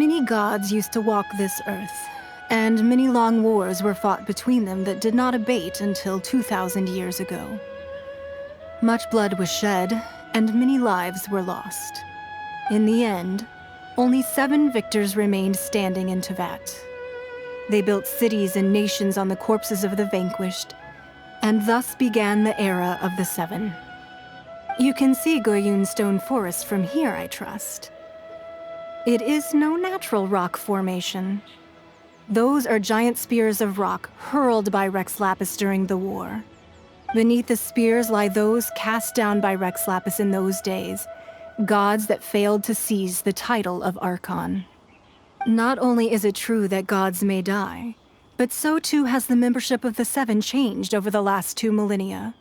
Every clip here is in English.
Many gods used to walk this earth, and many long wars were fought between them that did not abate until 2,000 years ago. Much blood was shed, and many lives were lost. In the end, only 7 victors remained standing in Teyvat. They built cities and nations on the corpses of the vanquished, and thus began the era of the 7. You can see Goyun Stone Forest from here, I trust. It is no natural rock formation. Those are giant spears of rock hurled by Rex Lapis during the war. Beneath the spears lie those cast down by Rex Lapis in those days, gods that failed to seize the title of Archon. Not only is it true that gods may die, but so too has the membership of the 7 changed over the last 2 millennia.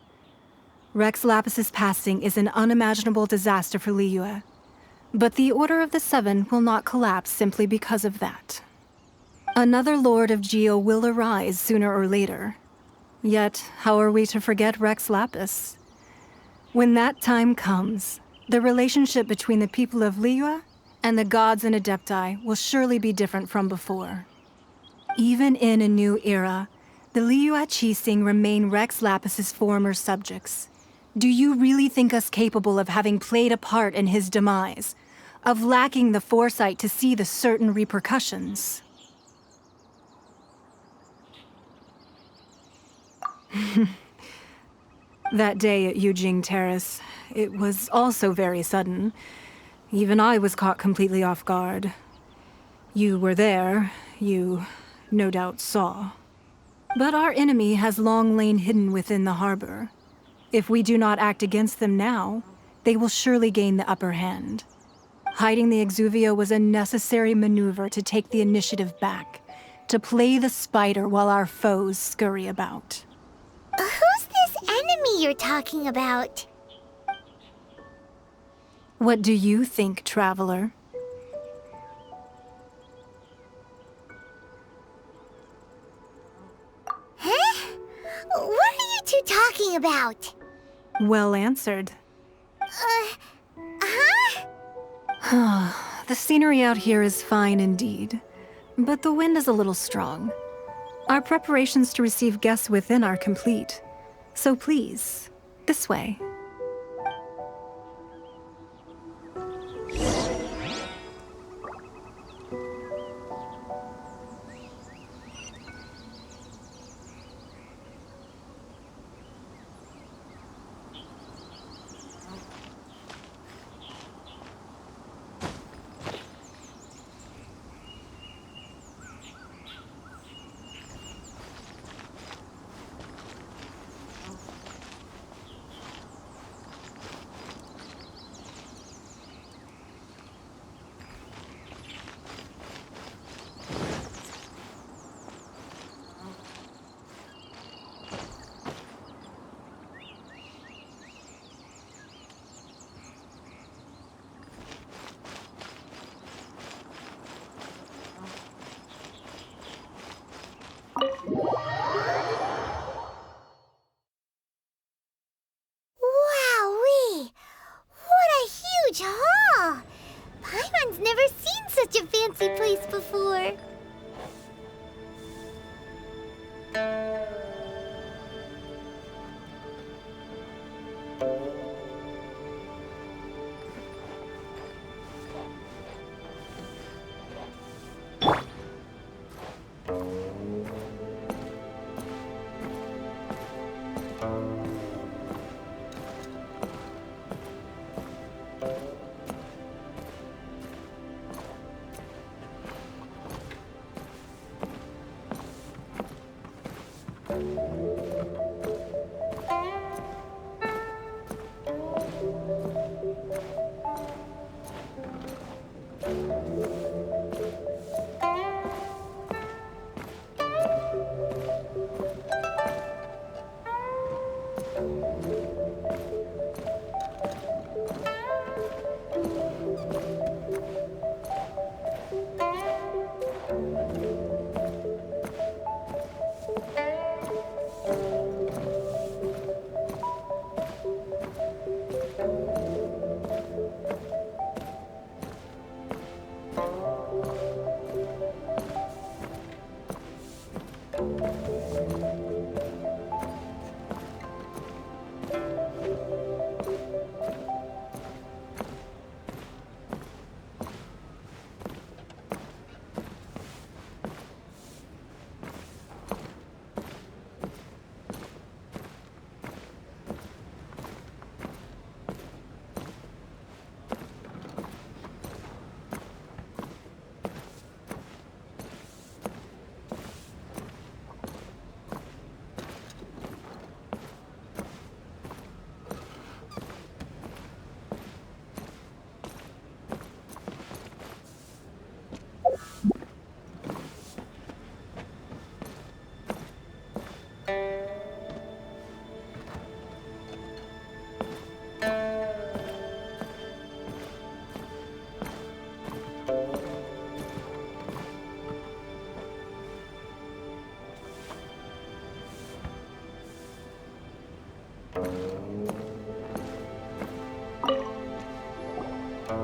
Rex Lapis's passing is an unimaginable disaster for Liyue, but the Order of the 7 will not collapse simply because of that. Another Lord of Geo will arise sooner or later. Yet, how are we to forget Rex Lapis? When that time comes, the relationship between the people of Liyue and the gods and Adepti will surely be different from before. Even in a new era, the Liyue Qixing remain Rex Lapis's former subjects. Do you really think us capable of having played a part in his demise? Of lacking the foresight to see the certain repercussions? That day at Yujing Terrace, it was also very sudden. Even I was caught completely off guard. You were there, you no doubt saw. But our enemy has long lain hidden within the harbor. If we do not act against them now, they will surely gain the upper hand. Hiding the Exuvio was a necessary maneuver to take the initiative back, to play the spider while our foes scurry about. Who's this enemy you're talking about? What do you think, Traveler? Huh? What are you two talking about? Well answered. The scenery out here is fine indeed, but the wind is a little strong. Our preparations to receive guests within are complete, so please, this way. Wowee! What a huge hall! Paimon's never seen such a fancy place before.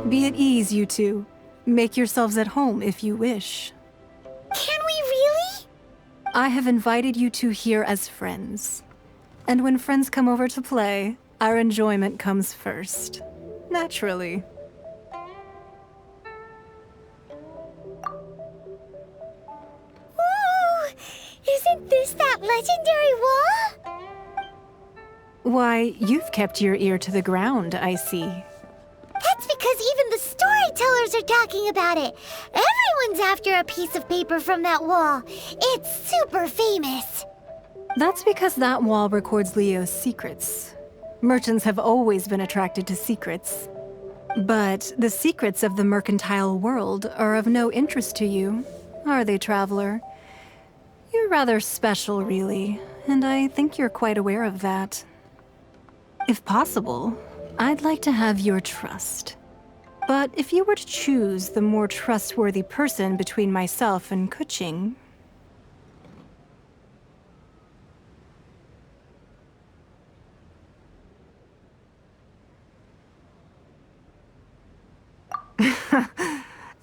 Be at ease, you two. Make yourselves at home if you wish. Can we really? I have invited you two here as friends. And when friends come over to play, our enjoyment comes first. Naturally. Whoa! Isn't this that legendary wall? Why, you've kept your ear to the ground, I see. That's because even the storytellers are talking about it. Everyone's after a piece of paper from that wall. It's super famous. That's because that wall records Leo's secrets. Merchants have always been attracted to secrets. But the secrets of the mercantile world are of no interest to you, are they, traveler? You're rather special, really, and I think you're quite aware of that. If possible, I'd like to have your trust. But if you were to choose the more trustworthy person between myself and Kuching...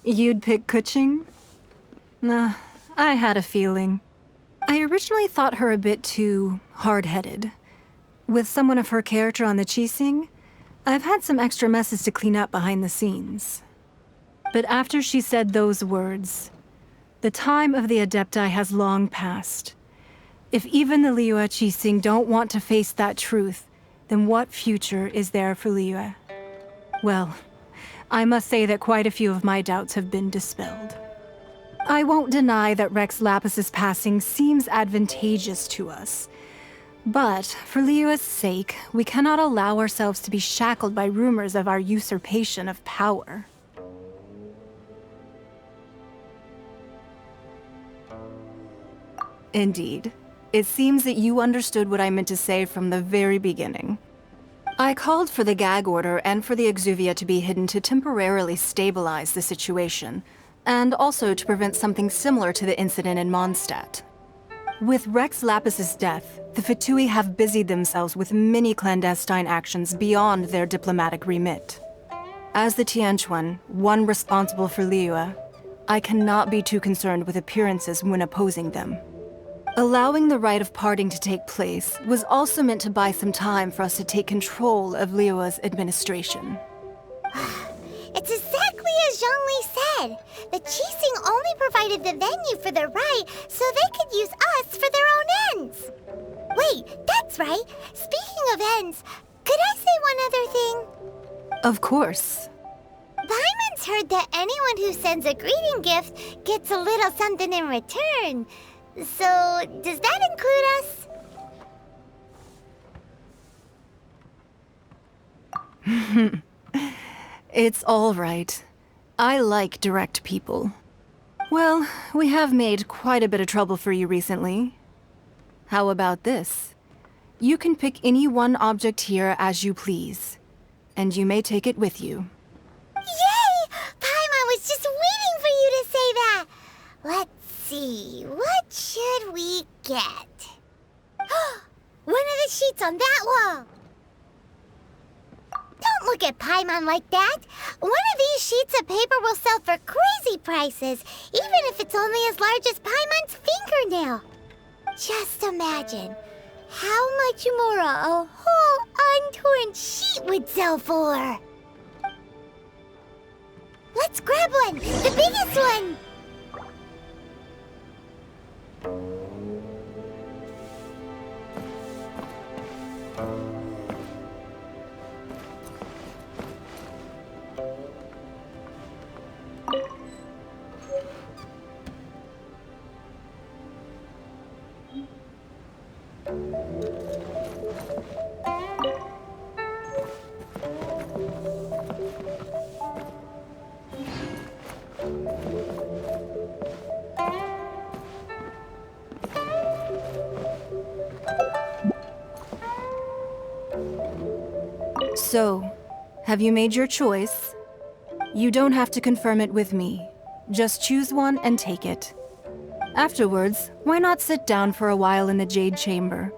You'd pick Kuching? Nah, I had a feeling. I originally thought her a bit too hard-headed. With someone of her character on the Qixing, I've had some extra messes to clean up behind the scenes. But after she said those words, the time of the Adepti has long passed. If even the Liyue Qixing don't want to face that truth, then what future is there for Liyue? Well, I must say that quite a few of my doubts have been dispelled. I won't deny that Rex Lapis's passing seems advantageous to us. But, for Liyue's sake, we cannot allow ourselves to be shackled by rumors of our usurpation of power. Indeed. It seems that you understood what I meant to say from the very beginning. I called for the gag order and for the Exuvia to be hidden to temporarily stabilize the situation, and also to prevent something similar to the incident in Mondstadt. With Rex Lapis's death, the Fatui have busied themselves with many clandestine actions beyond their diplomatic remit. As the Tianquan, one responsible for Liyue, I cannot be too concerned with appearances when opposing them. Allowing the rite of parting to take place was also meant to buy some time for us to take control of Liyue's administration. It's exactly as Zhongli said. The Qixing only provided the venue for the rite so they could use us for their own ends. Wait, that's right. Speaking of ends, could I say one other thing? Of course. Paimon's heard that anyone who sends a greeting gift gets a little something in return. So, does that include us? It's all right. I like direct people. Well, we have made quite a bit of trouble for you recently. How about this? You can pick any one object here as you please, and you may take it with you. Yay! Paimon was just waiting for you to say that! Let's see, what should we get? One of the sheets on that wall! Don't look at Paimon like that! One of these sheets of paper will sell for crazy prices, even if it's only as large as Paimon's fingernail. Just imagine how much more a whole untorn sheet would sell for. Let's grab one, the biggest one! So, have you made your choice? You don't have to confirm it with me. Just choose one and take it. Afterwards, why not sit down for a while in the Jade Chamber?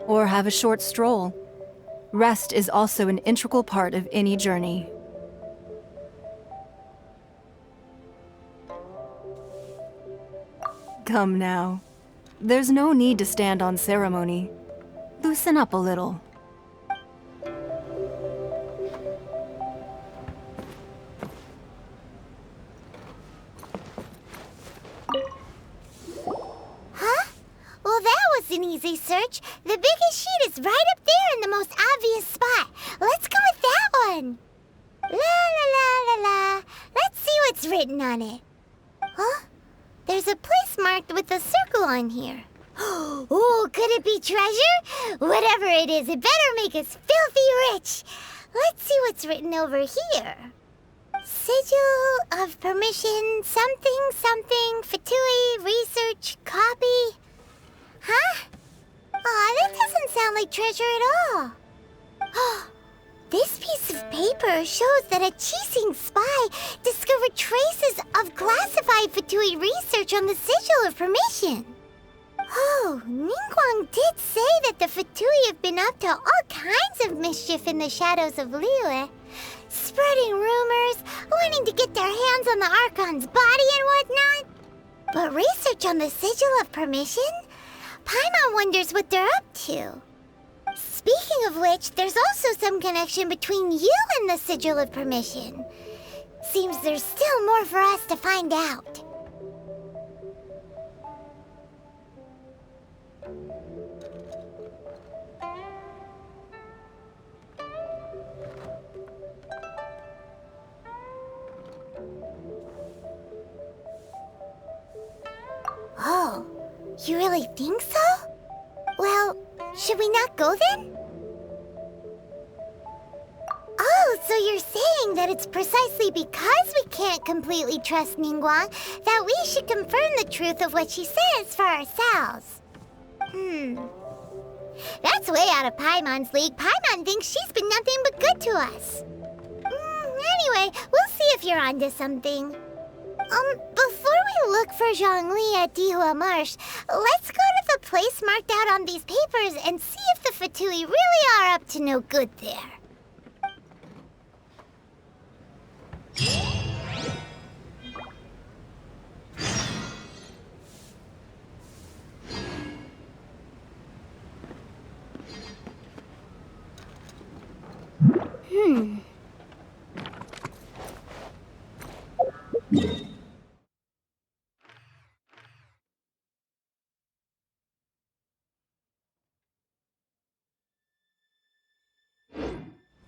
Or have a short stroll? Rest is also an integral part of any journey. Come now. There's no need to stand on ceremony. Loosen up a little. Huh? Well, that was an easy search. The biggest sheet is right up there in the most obvious spot. Let's go with that one. La la la la la. Let's see what's written on it. Huh? There's a place marked with a circle on here. Oh, could it be treasure? Whatever it is, it better make us filthy rich. Let's see what's written over here. Sigil of permission, something, something, Fatui, research, copy. Huh? Aw, that doesn't sound like treasure at all. This piece of paper shows that a Chising spy discovered traces of classified Fatui research on the Sigil of Permission. Oh, Ningguang did say that the Fatui have been up to all kinds of mischief in the shadows of Liyue, spreading rumors, wanting to get their hands on the Archon's body and whatnot. But research on the Sigil of Permission? Paimon wonders what they're up to. Speaking of which, there's also some connection between you and the Sigil of Permission. Seems there's still more for us to find out. Oh, you really think so? Well, should we not go then? Oh, so you're saying that it's precisely because we can't completely trust Ningguang that we should confirm the truth of what she says for ourselves. That's way out of Paimon's league. Paimon thinks she's been nothing but good to us. Anyway, we'll see if you're onto something. Before we look for Zhongli at Dihua Marsh, let's go to the place marked out on these papers and see if the Fatui really are up to no good there.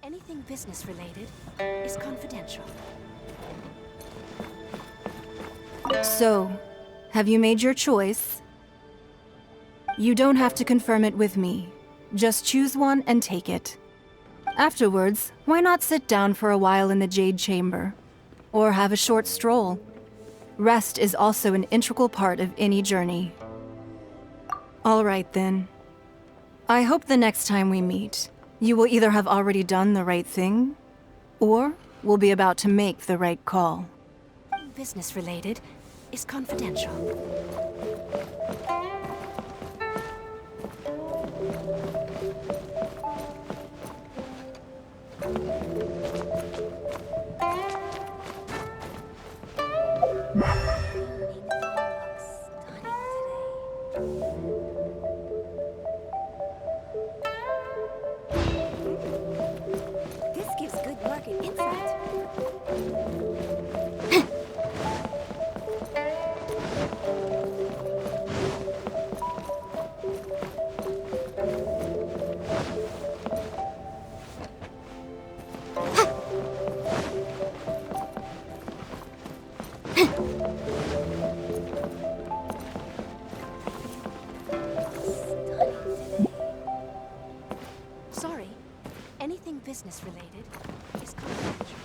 Anything business-related is confidential. So, have you made your choice? You don't have to confirm it with me. Just choose one and take it. Afterwards, why not sit down for a while in the Jade Chamber? Or have a short stroll? Rest is also an integral part of any journey. All right then. I hope the next time we meet, you will either have already done the right thing, or will be about to make the right call. Business-related is confidential. This gives good market insight. Sorry, anything business-related is confidential.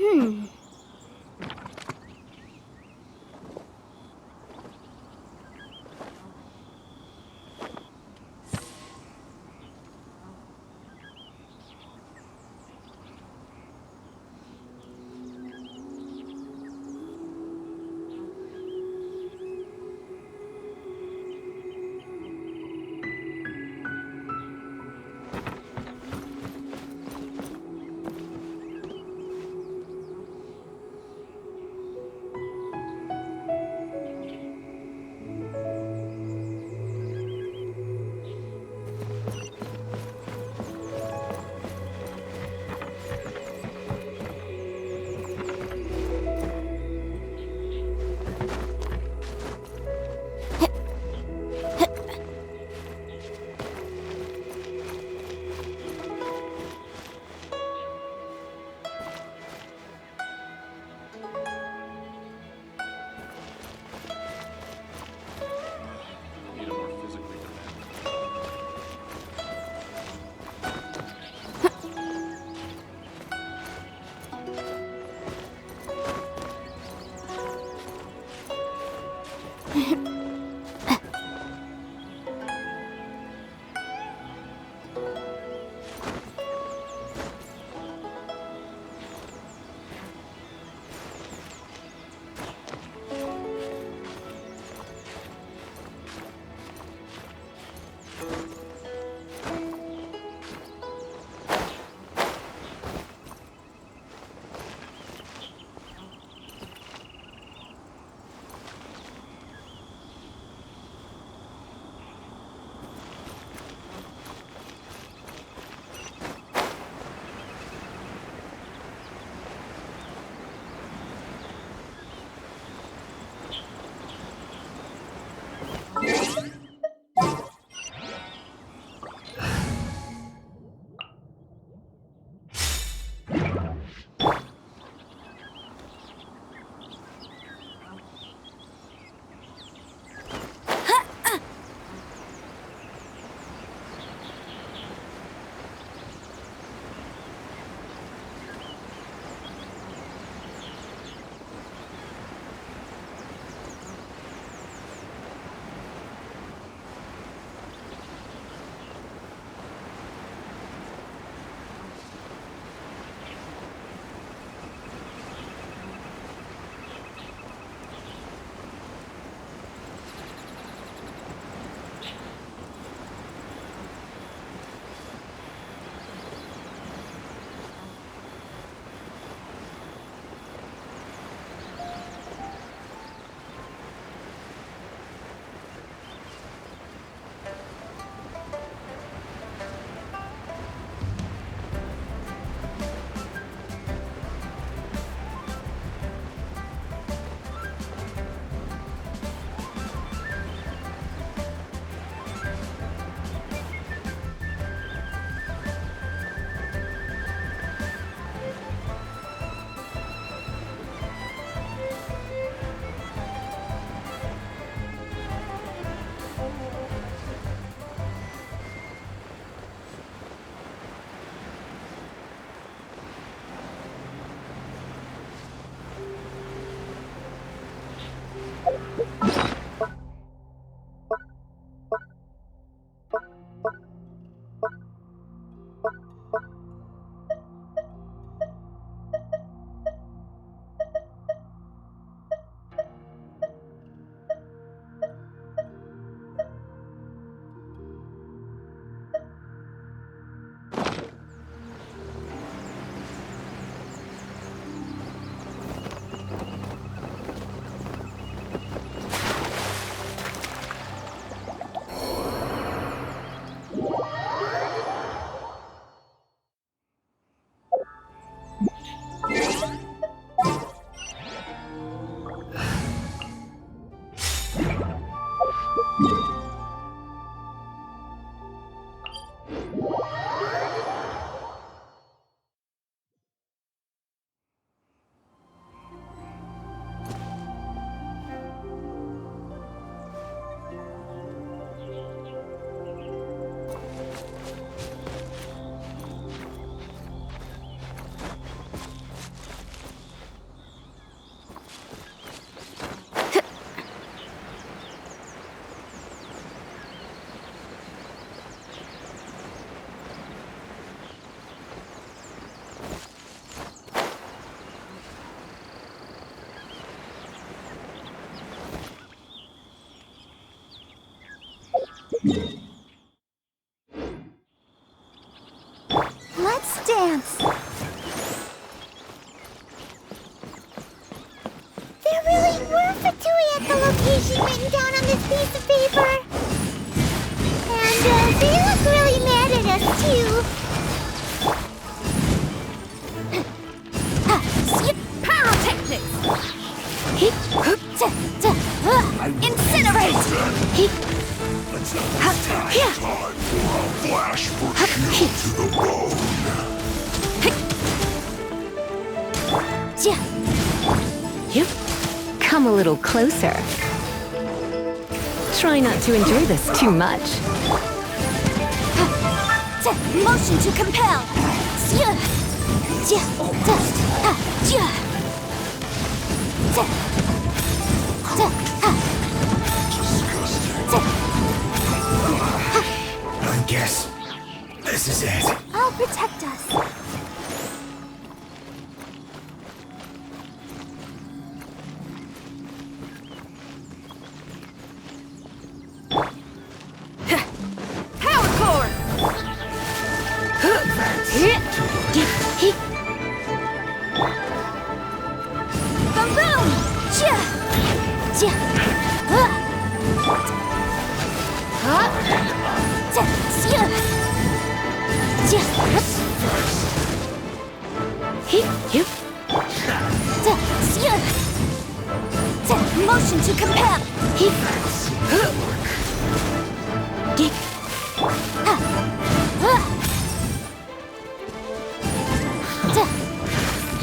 Need a more physically Let's dance. There really were Fatui at the location written down on this piece of paper. And they look really mad at us, too. Pyrotechnics! Incinerate! Time for a flash for shield to the bone. Come a little closer. Try not to enjoy this too much. Motion to compel! I guess this is it. I'll protect us. Power core! Boom! Motion to compel!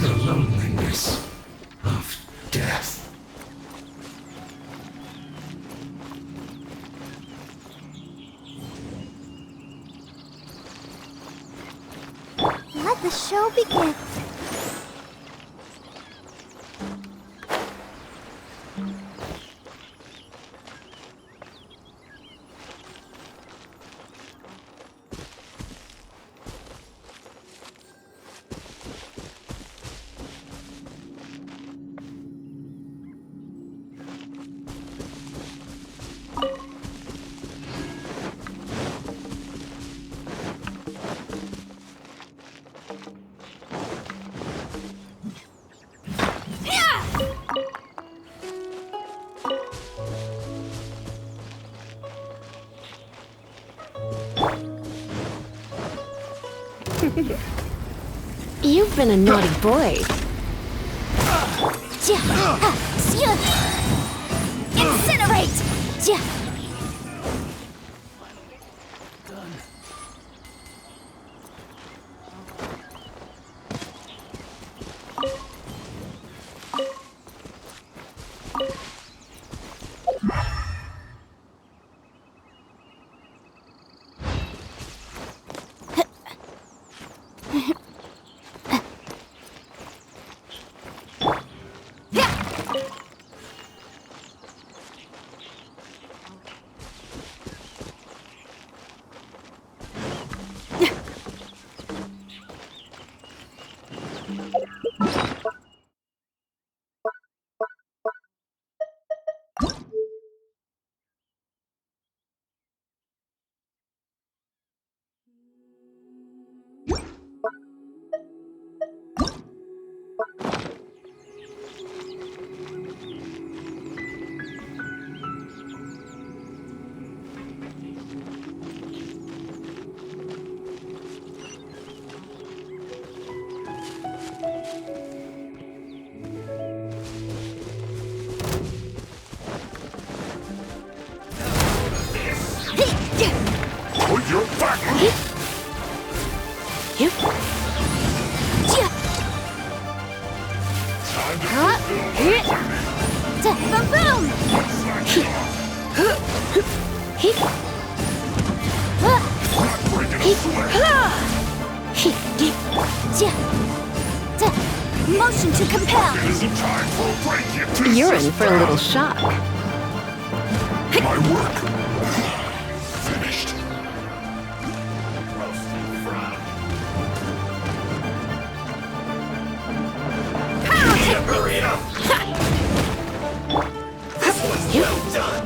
The loneliness of death. Let the show begin. You've been a naughty boy. Incinerate! Put your back. Boom! Motion to compel! Isn't time for a break yet to You're in for a little shock. My work finished. Hurry up! This was well done.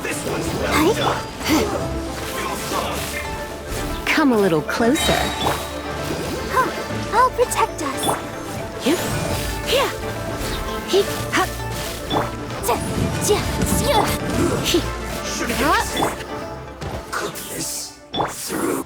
This one's well done. Come a little closer. I'll protect us. Should have cook this through.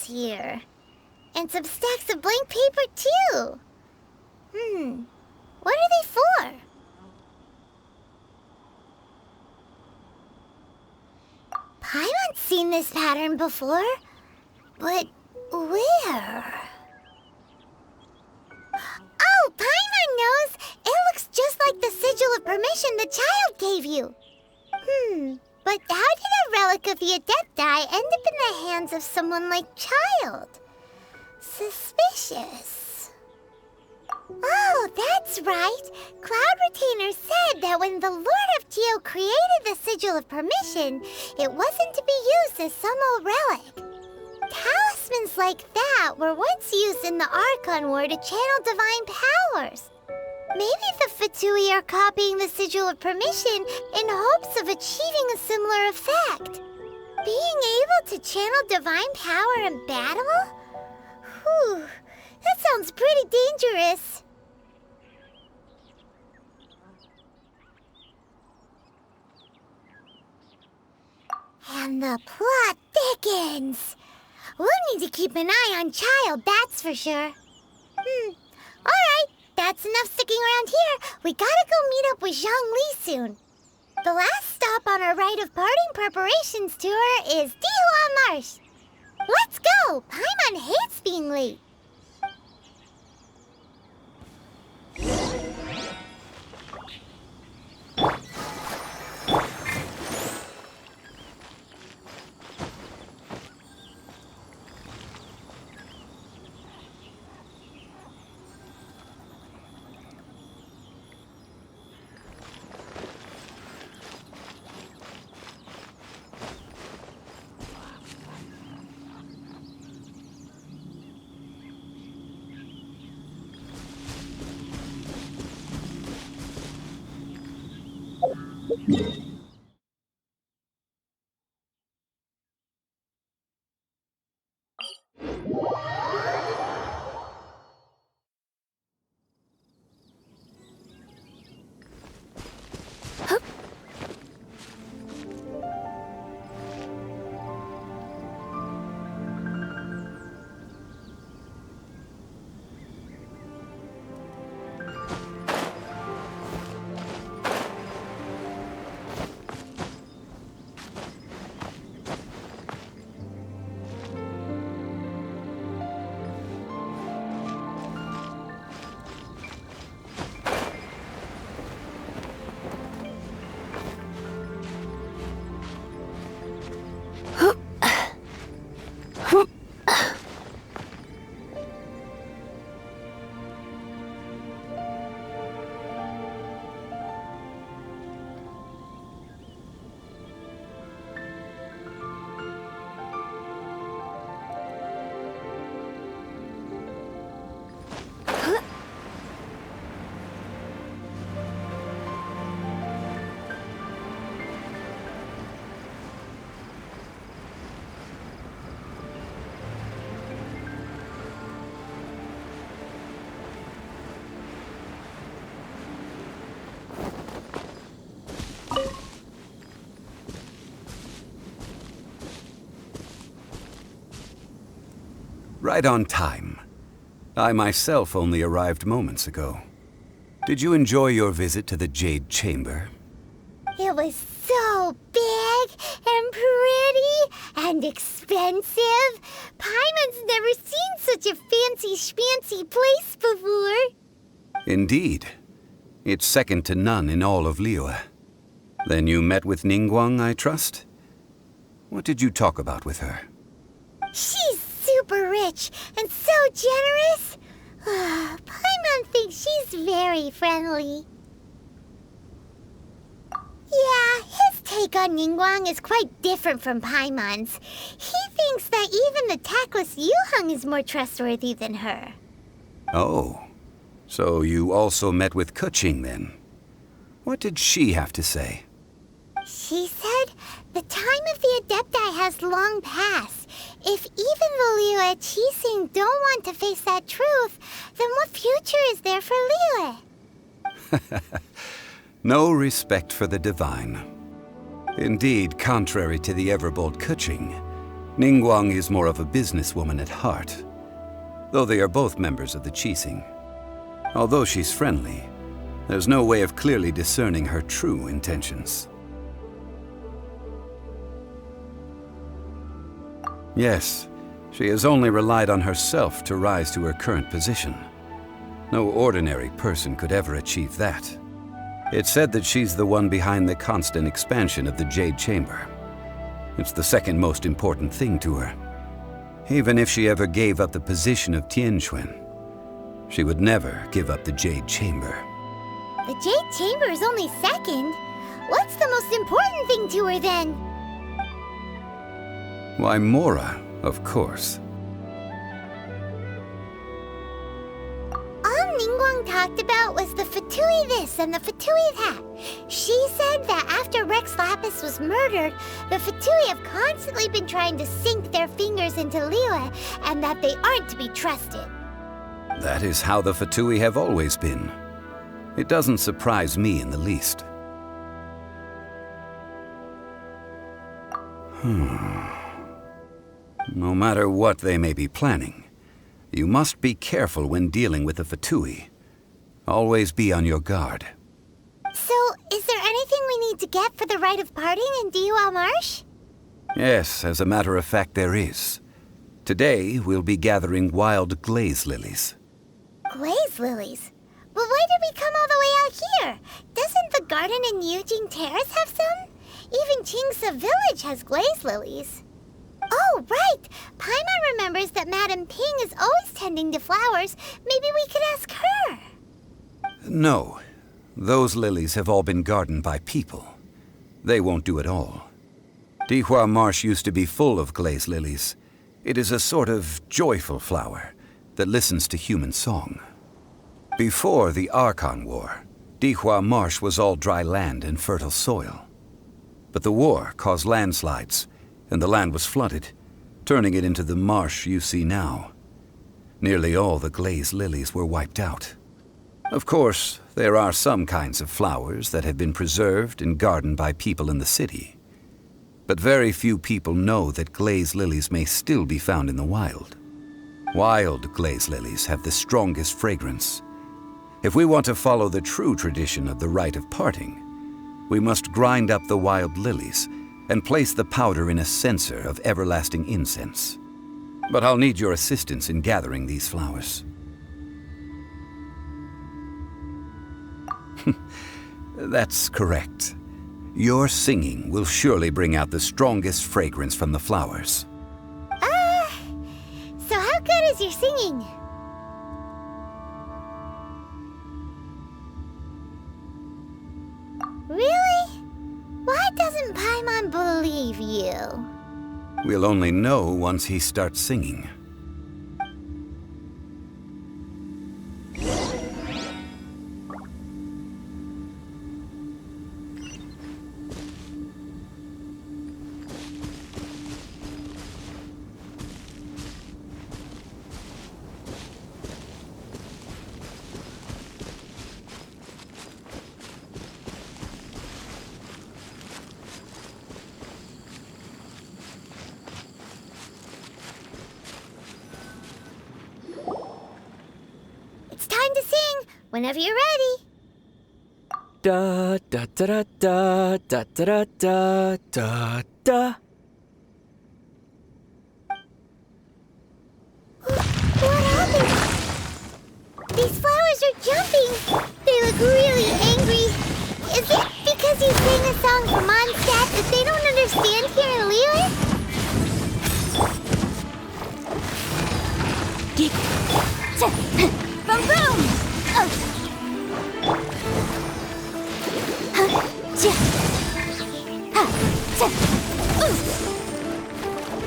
Here. And some stacks of blank paper, too. What are they for? Paimon's seen this pattern before. But where? Oh, Paimon knows! It looks just like the sigil of permission the child gave you. But how did a relic of the Adepti end up in the hands of someone like Child? Suspicious. Oh, that's right. Cloud Retainer said that when the Lord of Geo created the Sigil of Permission, it wasn't to be used as some old relic. Talismans like that were once used in the Archon War to channel divine powers. Maybe the Fatui are copying the Sigil of Permission in hopes of achieving a similar effect. Being able to channel divine power in battle? Whew, that sounds pretty dangerous. And the plot thickens. We'll need to keep an eye on Child, that's for sure. Alright. That's enough sticking around here. We gotta go meet up with Zhang Li soon. The last stop on our rite of parting preparations tour is Dihua Marsh. Let's go! Paimon hates being late. Right on time. I myself only arrived moments ago. Did you enjoy your visit to the Jade Chamber? It was so big and pretty and expensive. Paimon's never seen such a fancy schmancy place before. Indeed. It's second to none in all of Liyue. Then you met with Ningguang, I trust? What did you talk about with her? She's super rich and so generous. Paimon thinks she's very friendly. Yeah, his take on Ningguang is quite different from Paimon's. He thinks that even the tactless Yuheng is more trustworthy than her. Oh, so you also met with Keqing then? What did she have to say? She said the time of the Adepti has long passed. If even the Liyue Qixing don't want to face that truth, then what future is there for Liyue? No respect for the divine. Indeed, contrary to the ever-bold Keqing, Ningguang is more of a businesswoman at heart, though they are both members of the Qixing. Although she's friendly, there's no way of clearly discerning her true intentions. Yes, she has only relied on herself to rise to her current position. No ordinary person could ever achieve that. It's said that she's the one behind the constant expansion of the Jade Chamber. It's the second most important thing to her. Even if she ever gave up the position of Tianquan, she would never give up the Jade Chamber. The Jade Chamber is only second. What's the most important thing to her then? Why, Mora, of course. All Ningguang talked about was the Fatui this and the Fatui that. She said that after Rex Lapis was murdered, the Fatui have constantly been trying to sink their fingers into Liyue, and that they aren't to be trusted. That is how the Fatui have always been. It doesn't surprise me in the least. No matter what they may be planning, you must be careful when dealing with the Fatui. Always be on your guard. So, is there anything we need to get for the rite of parting in Dihua Marsh? Yes, as a matter of fact, there is. Today, we'll be gathering wild glaze lilies. Glaze lilies? But why did we come all the way out here? Doesn't the garden in Yujing Terrace have some? Even Qingse Village has glaze lilies. Oh, right! Paimon remembers that Madame Ping is always tending to flowers. Maybe we could ask her. No. Those lilies have all been gardened by people. They won't do it all. Dihua Marsh used to be full of glaze lilies. It is a sort of joyful flower that listens to human song. Before the Archon War, Dihua Marsh was all dry land and fertile soil. But the war caused landslides, and the land was flooded, turning it into the marsh you see now. Nearly all the glaze lilies were wiped out. Of course, there are some kinds of flowers that have been preserved and gardened by people in the city. But very few people know that glaze lilies may still be found in the wild. Wild glaze lilies have the strongest fragrance. If we want to follow the true tradition of the rite of parting, we must grind up the wild lilies and place the powder in a censer of everlasting incense. But I'll need your assistance in gathering these flowers. That's correct. Your singing will surely bring out the strongest fragrance from the flowers. So how good is your singing? Really? Why doesn't Paimon believe you? We'll only know once he starts singing. It's time to sing, whenever you're ready. Da da da da da da da da da da. What happened? These flowers are jumping. Boom boom!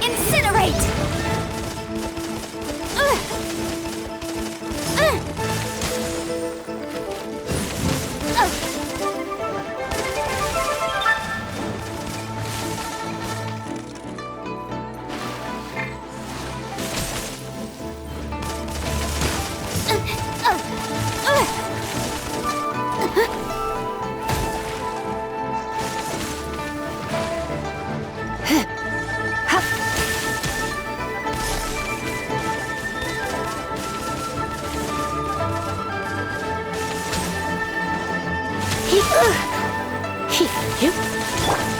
Incinerate!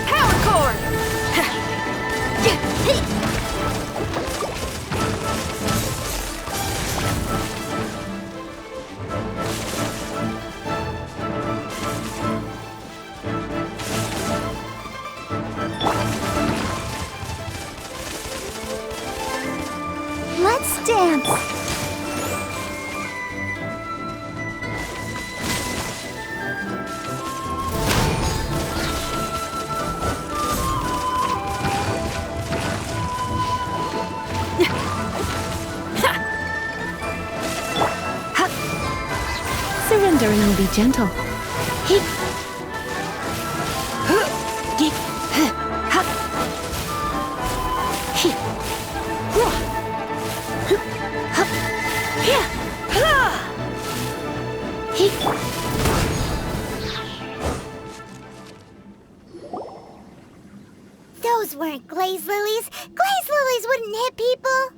Power cord! Let's dance. Surrendering will be gentle. Those weren't glaze lilies. Glaze lilies wouldn't hit people.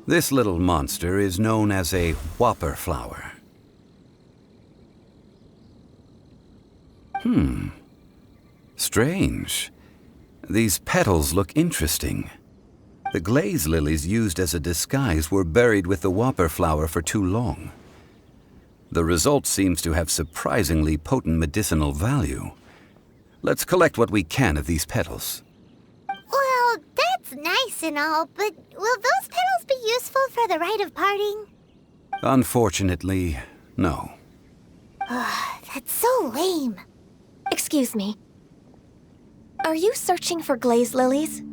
This little monster is known as a whopper flower. Strange. These petals look interesting. The glaze lilies used as a disguise were buried with the whopper flower for too long. The result seems to have surprisingly potent medicinal value. Let's collect what we can of these petals. Well, that's nice and all, but will those petals be useful for the rite of parting? Unfortunately, no. That's so lame. Excuse me. Are you searching for glaze lilies?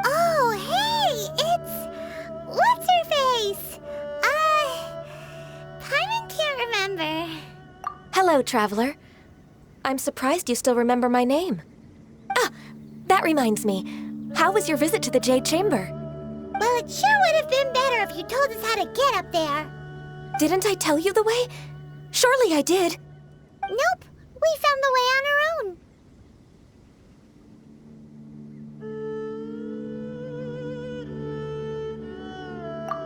Oh, hey, it's... What's-her-face? Paimon can't remember. Hello, traveler. I'm surprised you still remember my name. Ah, that reminds me. How was your visit to the Jade Chamber? Well, it sure would have been better if you told us how to get up there. Didn't I tell you the way? Surely I did. Nope, we found the way on our own.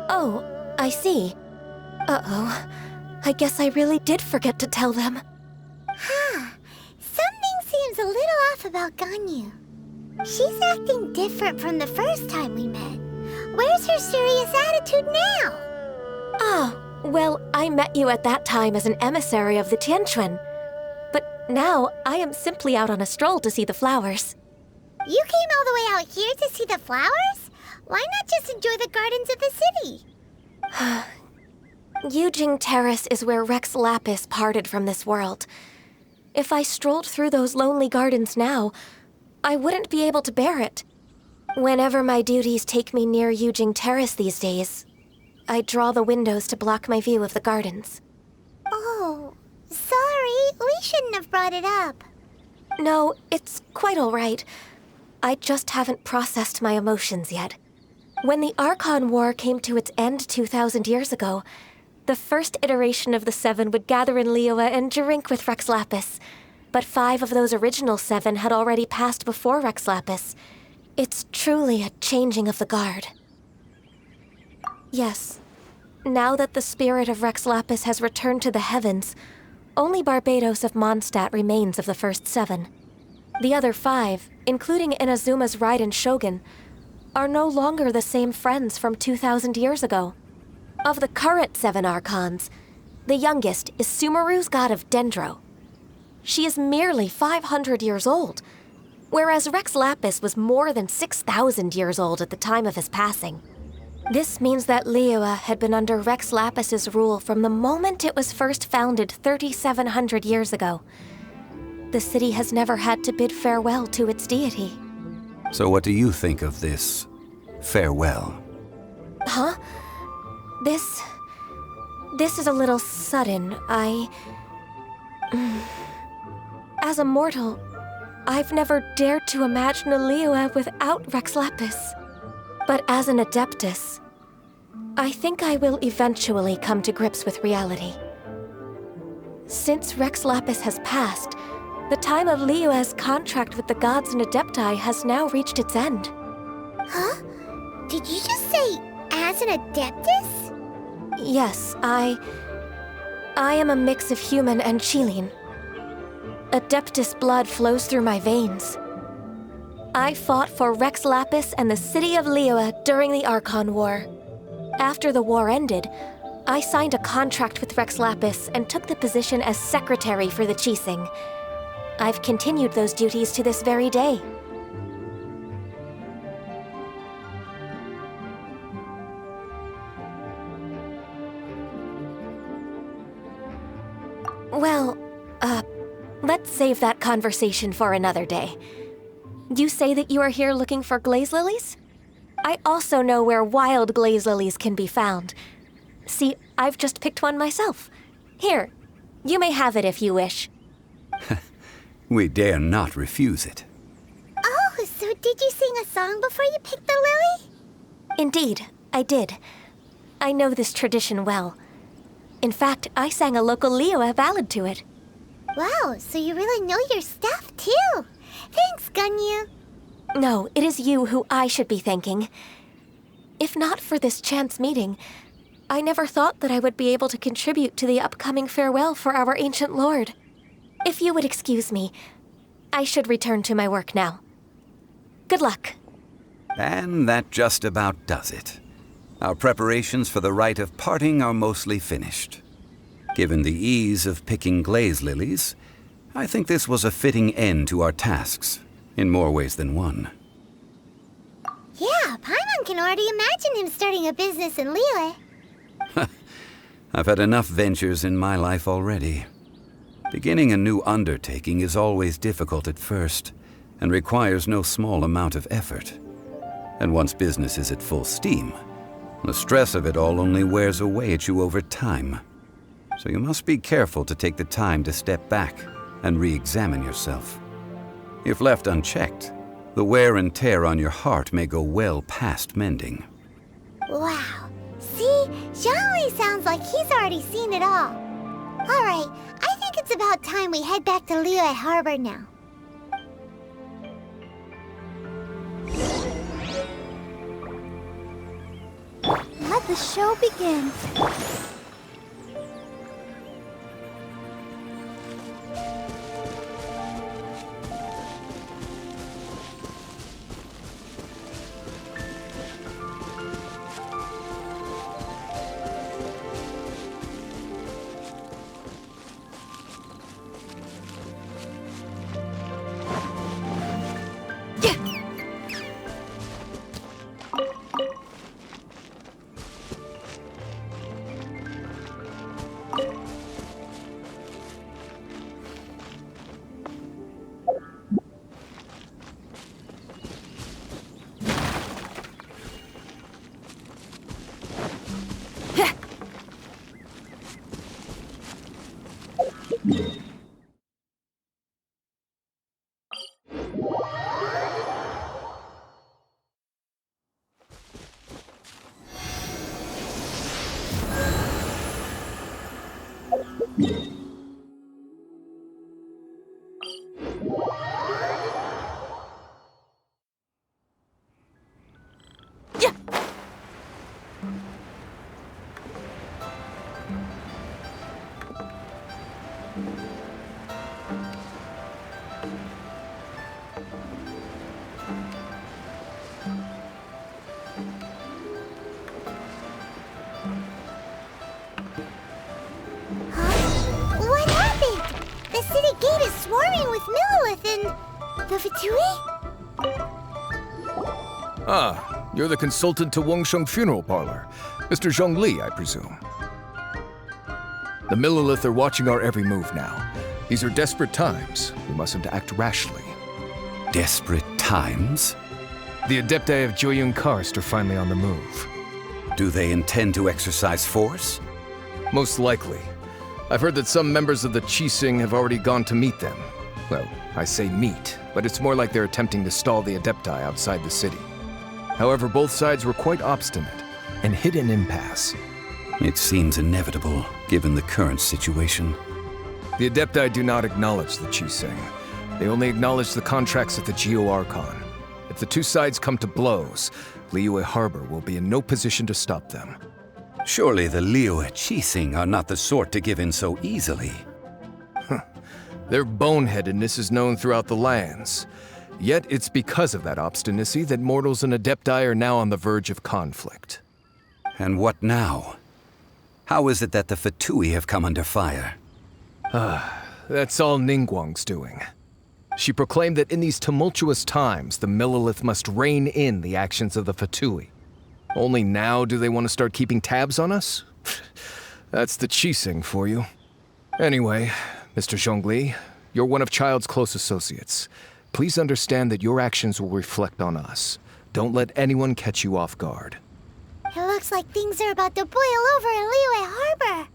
Oh, I see. Uh-oh. I guess I really did forget to tell them. Something seems a little off about Ganyu. She's acting different from the first time we met. Where's her serious attitude now? Ah, well, I met you at that time as an emissary of the Tianquan. But now, I am simply out on a stroll to see the flowers. You came all the way out here to see the flowers? Why not just enjoy the gardens of the city? Yujing Terrace is where Rex Lapis parted from this world. If I strolled through those lonely gardens now, I wouldn't be able to bear it. Whenever my duties take me near Yujing Terrace these days, I draw the windows to block my view of the gardens. Oh, sorry. We shouldn't have brought it up. No, it's quite all right. I just haven't processed my emotions yet. When the Archon War came to its end 2,000 years ago, the first iteration of the Seven would gather in Liyue and drink with Rex Lapis. But 5 of those original 7 had already passed before Rex Lapis. It's truly a changing of the guard. Yes. Now that the spirit of Rex Lapis has returned to the heavens, only Barbados of Mondstadt remains of the first 7. The other 5, including Inazuma's Raiden Shogun, are no longer the same friends from 2,000 years ago. Of the current 7 Archons, the youngest is Sumeru's god of Dendro. She is merely 500 years old, whereas Rex Lapis was more than 6,000 years old at the time of his passing. This means that Liyue had been under Rex Lapis's rule from the moment it was first founded 3,700 years ago. The city has never had to bid farewell to its deity. So what do you think of this farewell? Huh? This is a little sudden. As a mortal, I've never dared to imagine a Liyue without Rex Lapis. But as an Adeptus, I think I will eventually come to grips with reality. Since Rex Lapis has passed, the time of Liyue's contract with the gods and Adepti has now reached its end. Huh? Did you just say, as an Adeptus? Yes, I am a mix of human and Chilean. Adeptus blood flows through my veins. I fought for Rex Lapis and the city of Liyue during the Archon War. After the war ended, I signed a contract with Rex Lapis and took the position as secretary for the Qixing. I've continued those duties to this very day. Well, let's save that conversation for another day. You say that you are here looking for glaze lilies? I also know where wild glaze lilies can be found. See, I've just picked one myself. Here, you may have it if you wish. We dare not refuse it. Oh, so did you sing a song before you picked the lily? Indeed, I did. I know this tradition well. In fact, I sang a local Liyue ballad to it. Wow, so you really know your stuff, too. Thanks, Gunyu. No, it is you who I should be thanking. If not for this chance meeting, I never thought that I would be able to contribute to the upcoming farewell for our ancient lord. If you would excuse me, I should return to my work now. Good luck. And that just about does it. Our preparations for the rite of parting are mostly finished. Given the ease of picking glaze lilies, I think this was a fitting end to our tasks, in more ways than one. Yeah, Paimon can already imagine him starting a business in Liyue. I've had enough ventures in my life already. Beginning a new undertaking is always difficult at first, and requires no small amount of effort. And once business is at full steam, the stress of it all only wears away at you over time. So you must be careful to take the time to step back and re-examine yourself. If left unchecked, the wear and tear on your heart may go well past mending. Wow. See? Zhongli sounds like he's already seen it all. Alright, I think it's about time we head back to Liyue Harbor now. Let the show begin. What happened? The city gate is swarming with Millilith and... the Fatui? Ah, You're the consultant to Wangsheng Funeral Parlor. Mr. Zhongli, I presume. The Millilith are watching our every move now. These are desperate times. We mustn't act rashly. Desperate times? The Adepti of Joyun Karst are finally on the move. Do they intend to exercise force? Most likely. I've heard that some members of the Qixing have already gone to meet them. Well, I say meet, but it's more like they're attempting to stall the Adepti outside the city. However, both sides were quite obstinate and hit an impasse. It seems inevitable, given the current situation. The Adepti do not acknowledge the Qixing. They only acknowledge the contracts of the Geo-Archon. If the two sides come to blows, Liyue Harbor will be in no position to stop them. Surely the Liyue Qixing are not the sort to give in so easily. Their boneheadedness is known throughout the lands. Yet it's because of that obstinacy that mortals and Adepti are now on the verge of conflict. And what now? How is it that the Fatui have come under fire? That's all Ningguang's doing. She proclaimed that in these tumultuous times, the Millilith must rein in the actions of the Fatui. Only now do they want to start keeping tabs on us? That's the Qixing for you. Anyway, Mr. Zhongli, you're one of Child's close associates. Please understand that your actions will reflect on us. Don't let anyone catch you off guard. It looks like things are about to boil over in Liyue Harbor.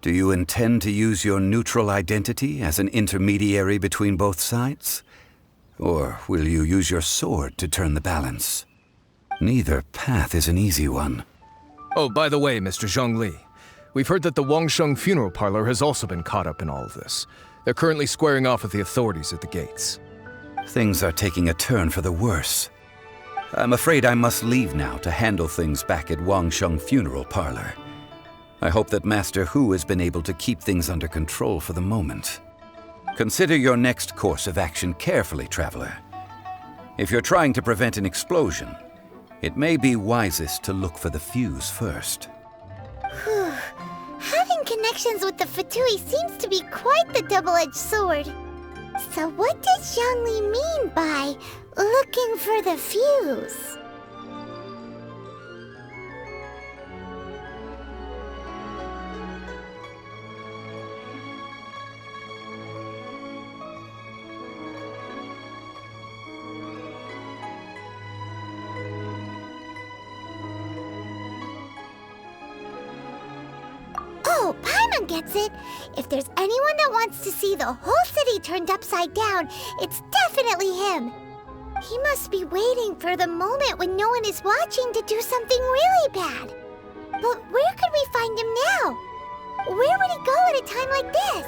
Do you intend to use your neutral identity as an intermediary between both sides? Or will you use your sword to turn the balance? Neither path is an easy one. Oh, by the way, Mr. Zhongli, we've heard that the Wangsheng Funeral Parlor has also been caught up in all of this. They're currently squaring off with the authorities at the gates. Things are taking a turn for the worse. I'm afraid I must leave now to handle things back at Wangsheng Funeral Parlor. I hope that Master Hu has been able to keep things under control for the moment. Consider your next course of action carefully, Traveler. If you're trying to prevent an explosion, it may be wisest to look for the fuse first. Whew. Having connections with the Fatui seems to be quite the double-edged sword. So what does Zhongli mean by looking for the fuse? Oh, Paimon gets it. If there's anyone that wants to see the whole city turned upside down, it's definitely him. He must be waiting for the moment when no one is watching to do something really bad. But where could we find him now? Where would he go at a time like this?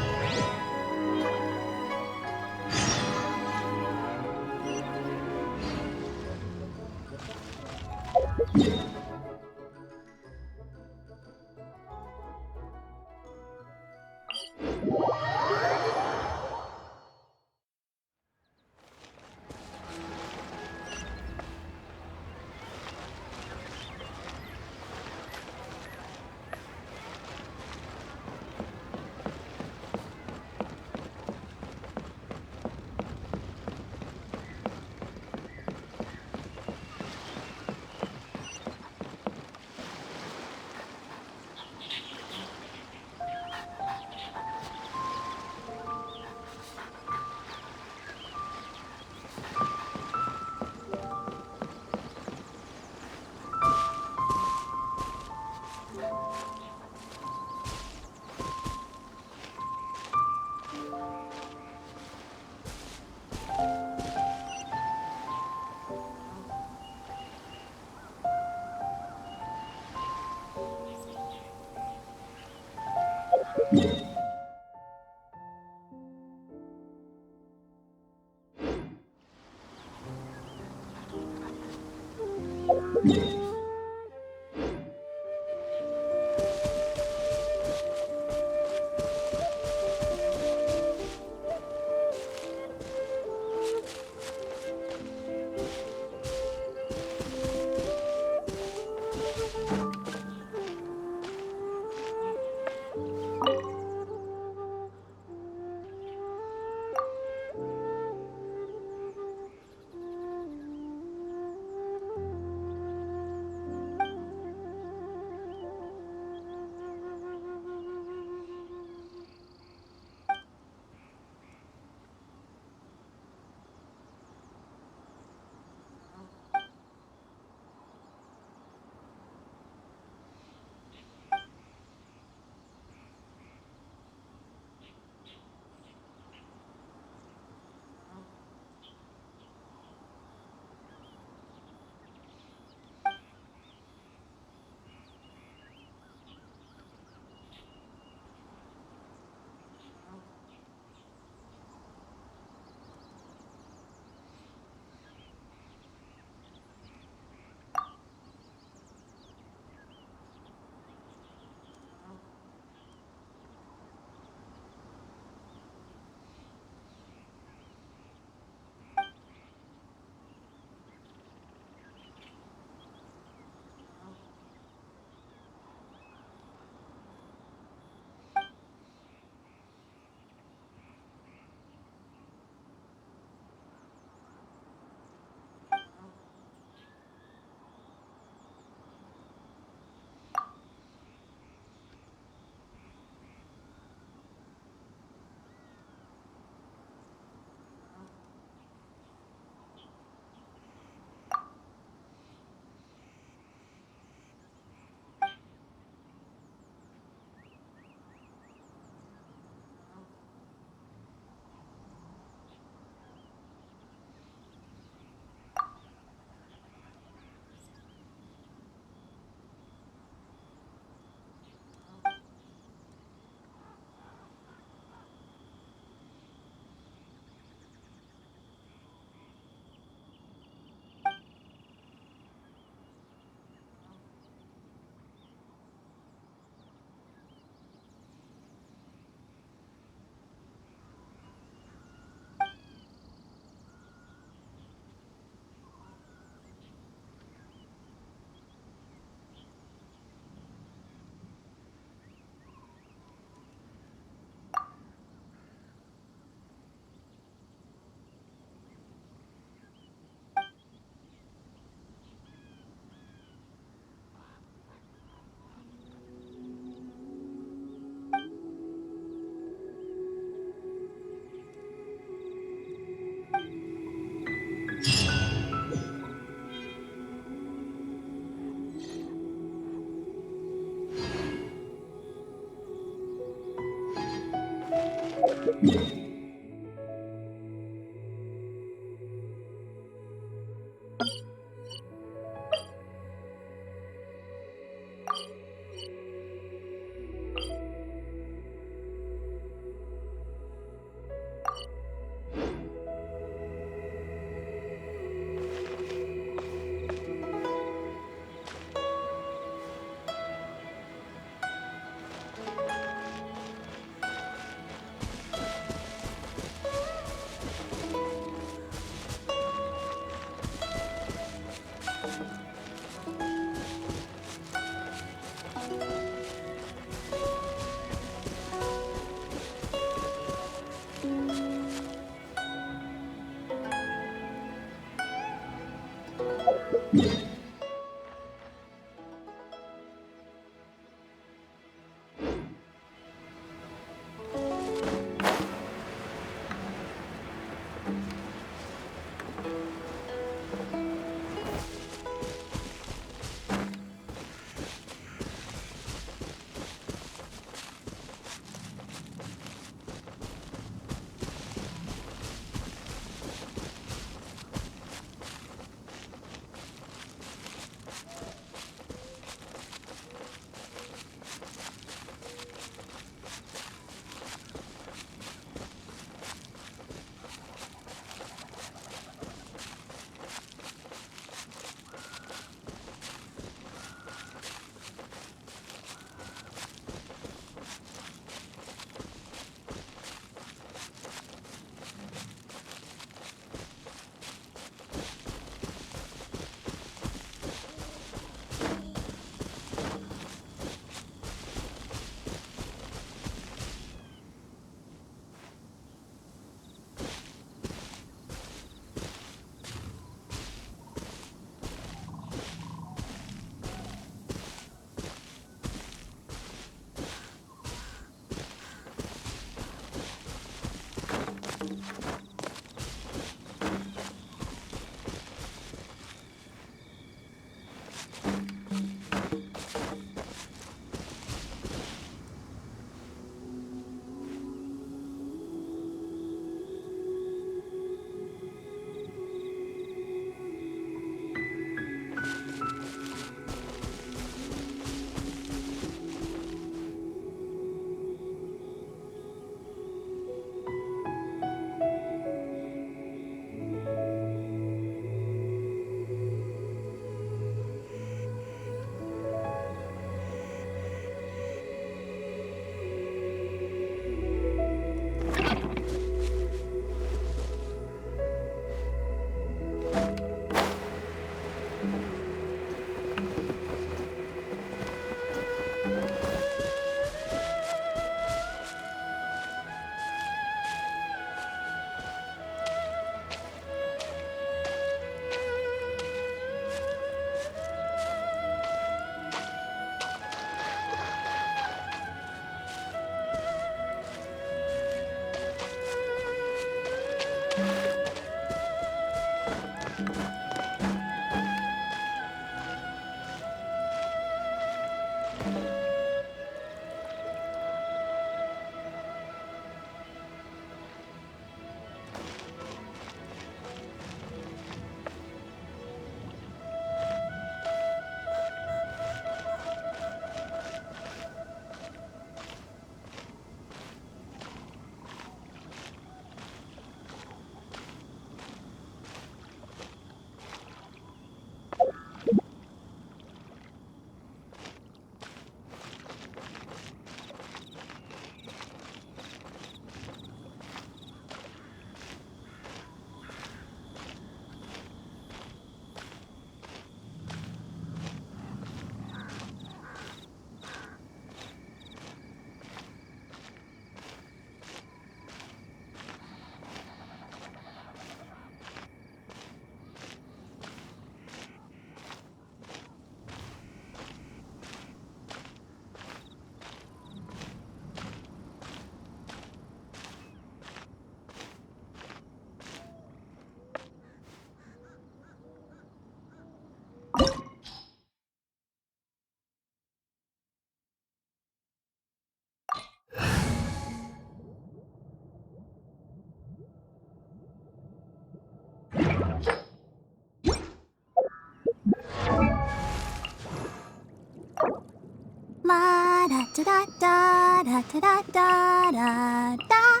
da da da da da da da da.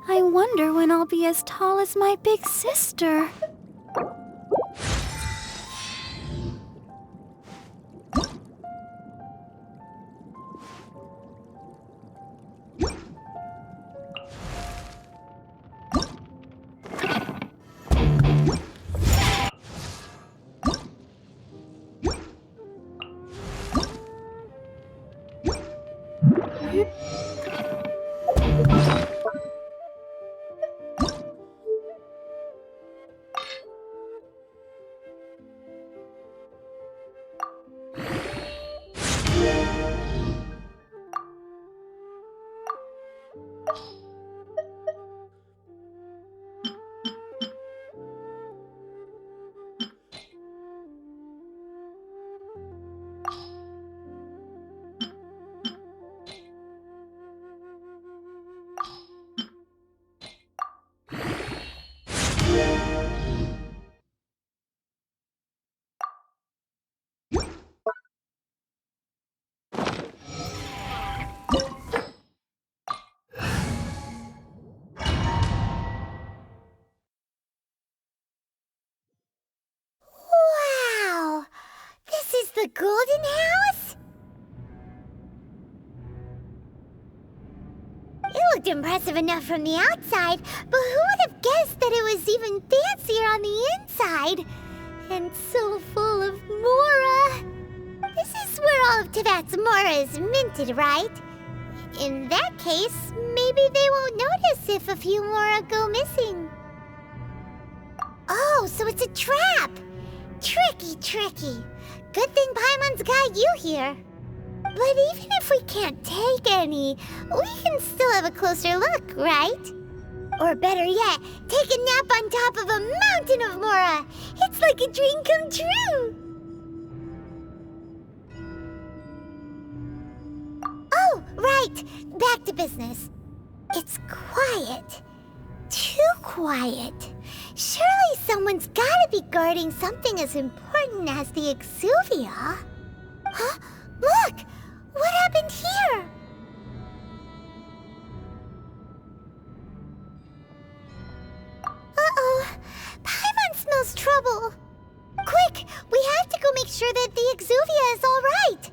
I wonder when I'll be as tall as my big sister. Wow! This is the Golden House? It looked impressive enough from the outside, but who would have guessed that it was even fancier on the inside? And so full of Mora! This is where all of Teyvat's Mora is minted, right? In that case, maybe they won't notice if a few Mora go missing. Oh, so it's a trap! Tricky, tricky. Good thing Paimon's got you here. But even if we can't take any, we can still have a closer look, right? Or better yet, take a nap on top of a mountain of Mora. It's like a dream come true. Oh, right. Back to business. It's quiet. Too quiet. Surely someone's gotta be guarding something as important as the Exuvia. Huh? Look! What happened here? Uh-oh. Paimon smells trouble. Quick! We have to go make sure that the Exuvia is all right.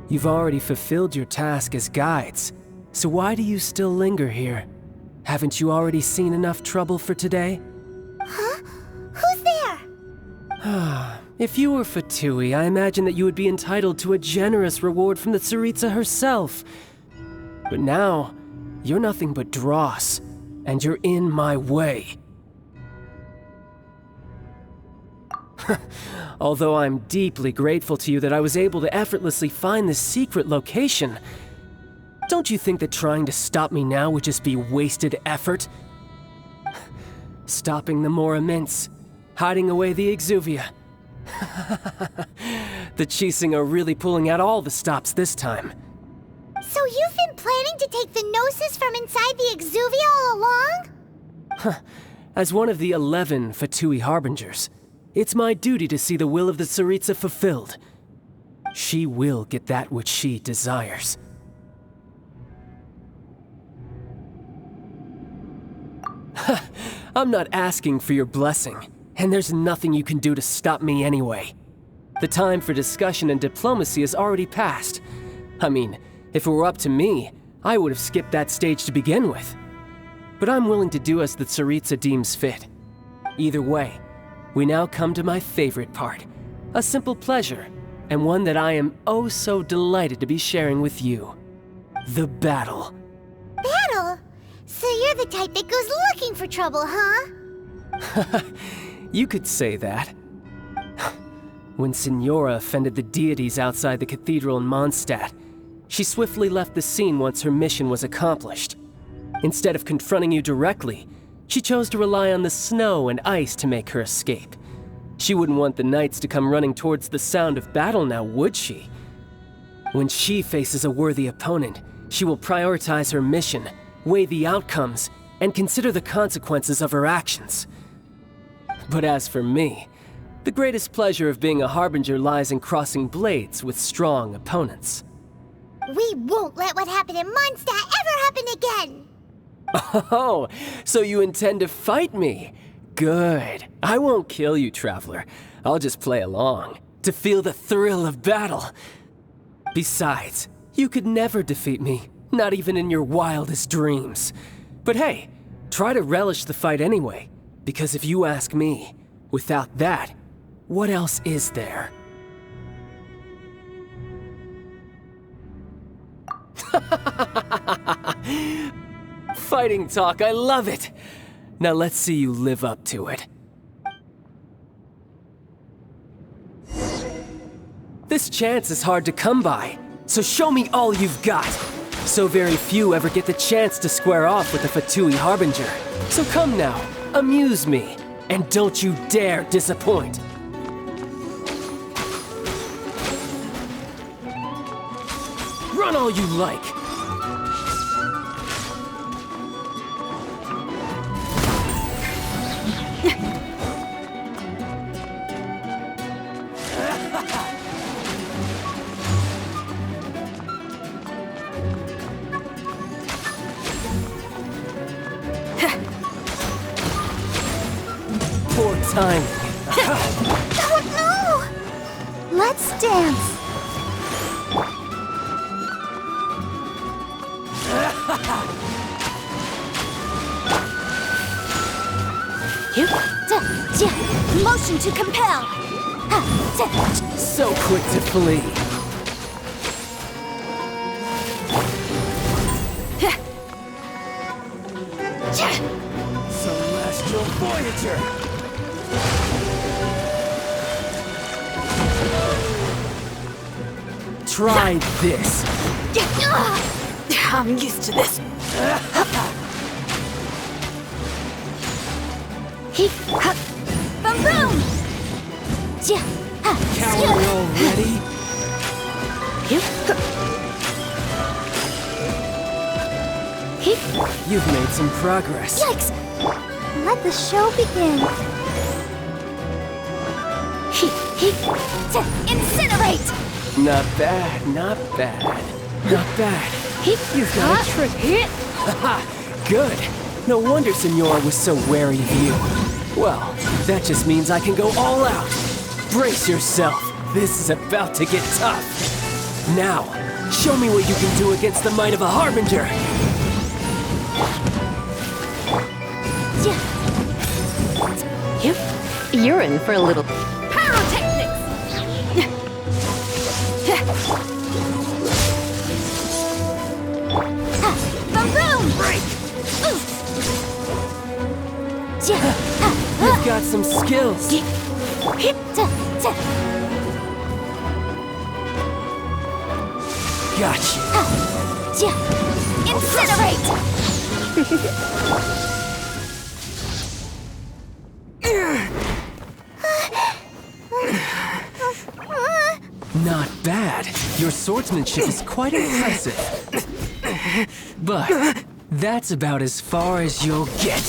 You've already fulfilled your task as guides, so why do you still linger here? Haven't you already seen enough trouble for today? Huh? Who's there? If you were Fatui, I imagine that you would be entitled to a generous reward from the Tsaritsa herself. But now, you're nothing but dross, and you're in my way. Although I'm deeply grateful to you that I was able to effortlessly find this secret location, don't you think that trying to stop me now would just be wasted effort? Stopping the Mora Mints, hiding away the Exuvia. The Chising are really pulling out all the stops this time. So you've been planning to take the Gnosis from inside the Exuvia all along? As one of the 11 Fatui Harbingers, it's my duty to see the will of the Tsaritsa fulfilled. She will get that which she desires. I'm not asking for your blessing, and there's nothing you can do to stop me anyway. The time for discussion and diplomacy has already passed. I mean, if it were up to me, I would have skipped that stage to begin with. But I'm willing to do as the Tsaritsa deems fit. Either way, we now come to my favorite part. A simple pleasure, and one that I am oh so delighted to be sharing with you. The battle. Battle? So you're the type that goes looking for trouble, huh? You could say that. When Signora offended the deities outside the cathedral in Mondstadt, she swiftly left the scene once her mission was accomplished. Instead of confronting you directly, she chose to rely on the snow and ice to make her escape. She wouldn't want the knights to come running towards the sound of battle now, would she? When she faces a worthy opponent, she will prioritize her mission, weigh the outcomes, and consider the consequences of her actions. But as for me, the greatest pleasure of being a Harbinger lies in crossing blades with strong opponents. We won't let what happened in Mondstadt ever happen again! Oh, so you intend to fight me? Good. I won't kill you, Traveler. I'll just play along, to feel the thrill of battle. Besides, you could never defeat me, not even in your wildest dreams. But hey, try to relish the fight anyway, because if you ask me, without that, what else is there? Fighting talk, I love it! Now let's see you live up to it. This chance is hard to come by, so show me all you've got. So very few ever get the chance to square off with the Fatui Harbinger. So come now, amuse me, and don't you dare disappoint. Run all you like. Poor timing. Oh no! Let's dance. Motion to compel. So quick to flee. Celestial Voyager! Try this. I'm used to this. Boom boom! Coward already? You've made some progress. Yikes! Let the show begin. Incinerate! Not bad, not bad. Not bad. You've got a trick. Haha, good. No wonder Signora was so wary of you. Well, that just means I can go all out. Brace yourself. This is about to get tough. Now, show me what you can do against the might of a Harbinger! You're in for a little... Pyrotechnics! Balloon break! You've got some skills! Gotcha! Incinerate! Not bad. Your swordsmanship is quite impressive. But that's about as far as you'll get.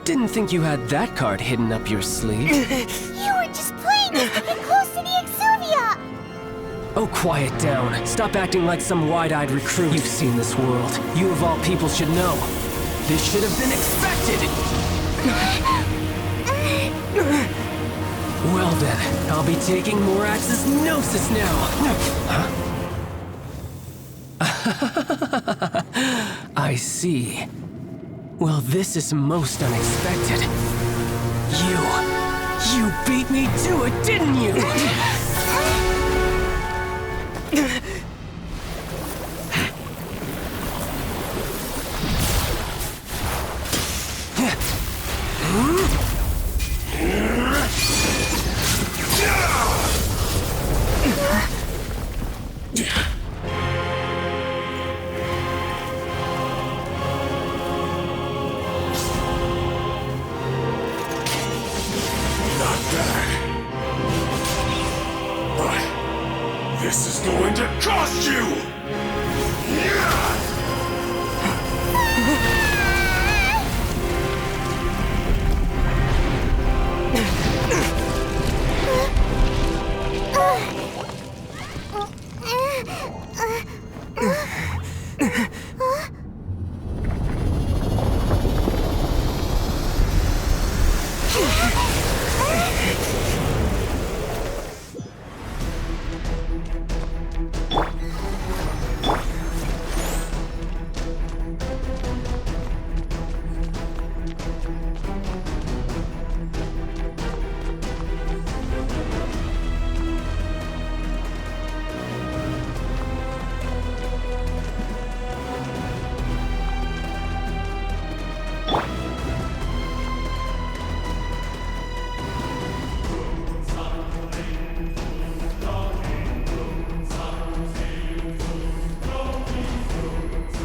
Didn't think you had that card hidden up your sleeve. You were just playing us to get close to the Exuvia! Oh, quiet down. Stop acting like some wide-eyed recruit. You've seen this world. You of all people should know. This should have been expected! Well then, I'll be taking Morax's Gnosis now! Huh? I see. Well, this is most unexpected. You beat me to it, didn't you? This is going to cost you!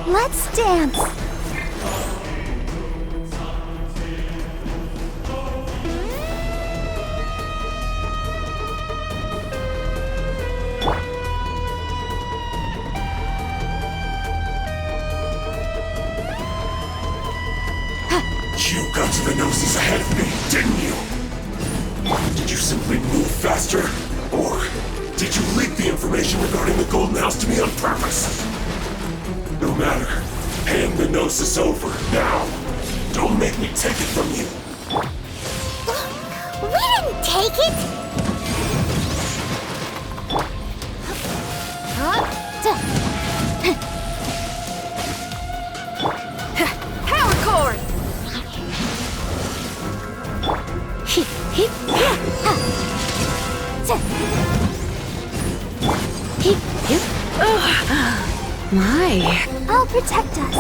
Let's dance! You got to the Gnosis ahead of me, didn't you? Did you simply move faster? Or did you leak the information regarding the Golden House to me on purpose? No matter. Hand the Gnosis over, now. Don't make me take it from you. We didn't take it! Power cord! My. I'll protect us.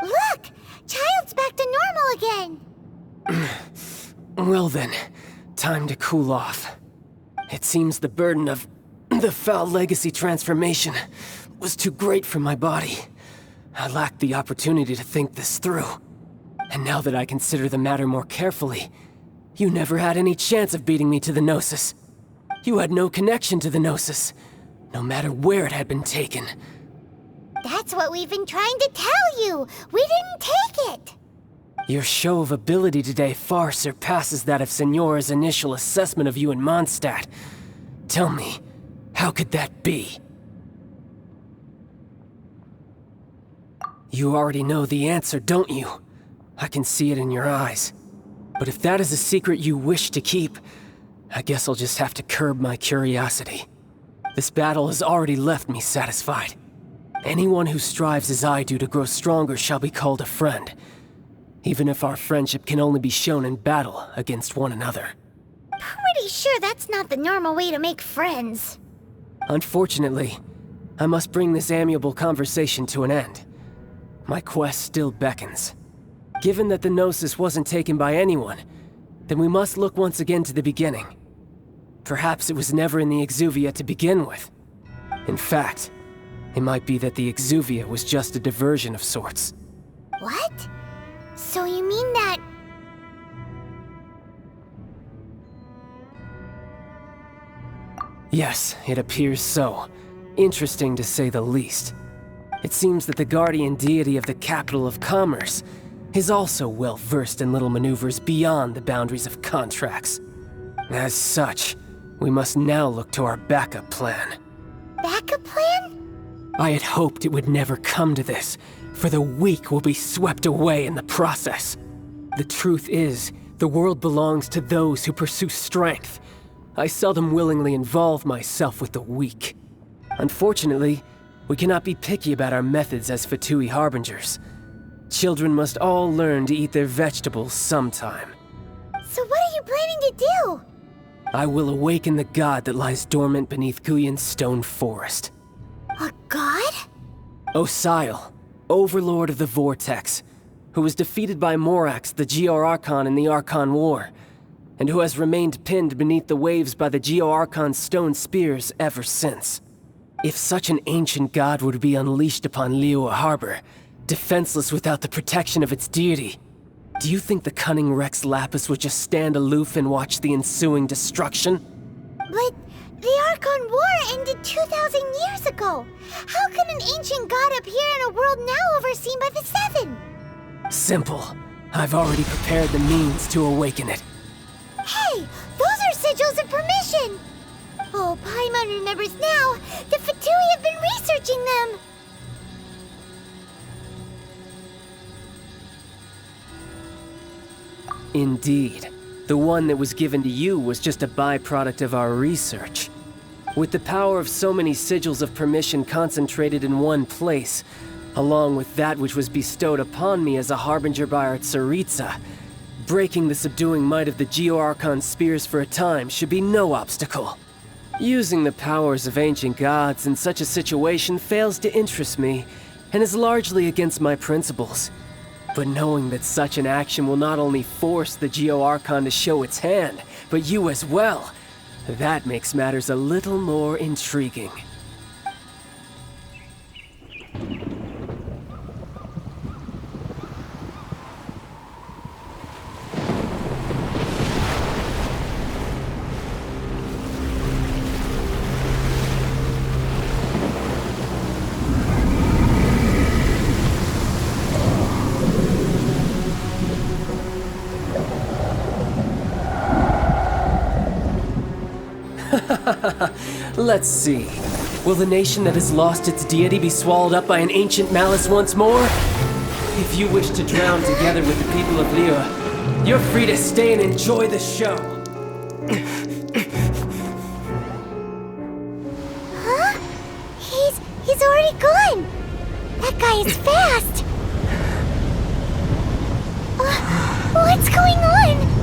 Look! Child's back to normal again! Well then, time to cool off. It seems the burden of the foul legacy transformation was too great for my body. I lacked the opportunity to think this through. And now that I consider the matter more carefully, you never had any chance of beating me to the Gnosis. You had no connection to the Gnosis, no matter where it had been taken. That's what we've been trying to tell you! We didn't take it! Your show of ability today far surpasses that of Signora's initial assessment of you in Mondstadt. Tell me, how could that be? You already know the answer, don't you? I can see it in your eyes. But if that is a secret you wish to keep, I guess I'll just have to curb my curiosity. This battle has already left me satisfied. Anyone who strives as I do to grow stronger shall be called a friend, even if our friendship can only be shown in battle against one another. Pretty sure that's not the normal way to make friends. Unfortunately, I must bring this amiable conversation to an end. My quest still beckons. Given that the Gnosis wasn't taken by anyone, then we must look once again to the beginning. Perhaps it was never in the Exuvia to begin with. In fact, it might be that the Exuvia was just a diversion of sorts. What? So you mean that... Yes, it appears so. Interesting to say the least. It seems that the guardian deity of the capital of commerce is also well versed in little maneuvers beyond the boundaries of contracts. As such, we must now look to our backup plan. Backup plan? I had hoped it would never come to this, for the weak will be swept away in the process. The truth is, the world belongs to those who pursue strength. I seldom willingly involve myself with the weak. Unfortunately, we cannot be picky about our methods as Fatui Harbingers. Children must all learn to eat their vegetables sometime. So what are you planning to do? I will awaken the god that lies dormant beneath Guyon's stone forest. A god? Osial, overlord of the Vortex, who was defeated by Morax, the Geo-Archon in the Archon War, and who has remained pinned beneath the waves by the Geo-Archon's stone spears ever since. If such an ancient god would be unleashed upon Liyue Harbor, defenseless without the protection of its deity, do you think the cunning Rex Lapis would just stand aloof and watch the ensuing destruction? But the Archon War ended 2,000 years ago. How can an ancient god appear in a world now overseen by the Seven? Simple. I've already prepared the means to awaken it. Hey, those are sigils of permission! Oh, Paimon remembers now. The Fatui have been researching them. Indeed. The one that was given to you was just a byproduct of our research. With the power of so many sigils of permission concentrated in one place, along with that which was bestowed upon me as a harbinger by our Tsaritsa, breaking the subduing might of the Geo-Archon spears for a time should be no obstacle. Using the powers of ancient gods in such a situation fails to interest me, and is largely against my principles. But knowing that such an action will not only force the Geo-Archon to show its hand, but you as well, that makes matters a little more intriguing. Let's see. Will the nation that has lost its deity be swallowed up by an ancient malice once more? If you wish to drown together with the people of Liyue, you're free to stay and enjoy the show. Huh? He's already gone. That guy is fast. What's going on?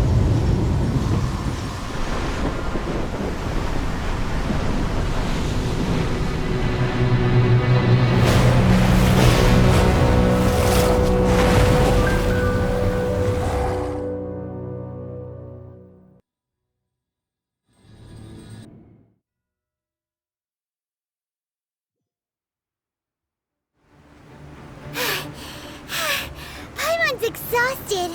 exhausted.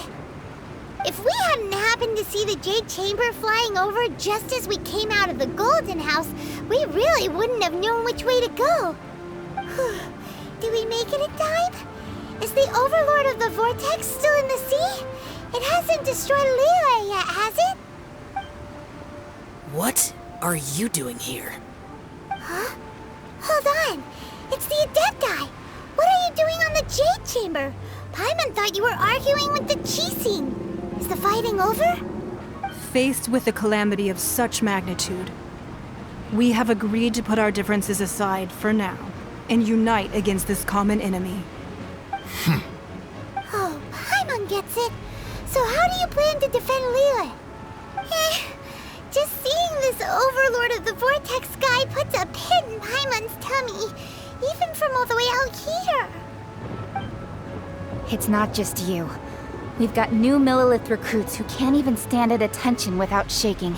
If we hadn't happened to see the Jade Chamber flying over just as we came out of the Golden House, we really wouldn't have known which way to go. Did we make it in time? Is the Overlord of the Vortex still in the sea? It hasn't destroyed Liyue yet, has it? What are you doing here? Huh? Hold on. It's the Adepti. What are you doing on the Jade Chamber? Paimon thought you were arguing with the Chising. Is the fighting over? Faced with a calamity of such magnitude, we have agreed to put our differences aside for now and unite against this common enemy. Oh, Paimon gets it. So how do you plan to defend Liyue? Just seeing this Overlord of the Vortex guy puts a pit in Paimon's tummy, even from all the way out here. It's not just you. We've got new Millilith recruits who can't even stand at attention without shaking.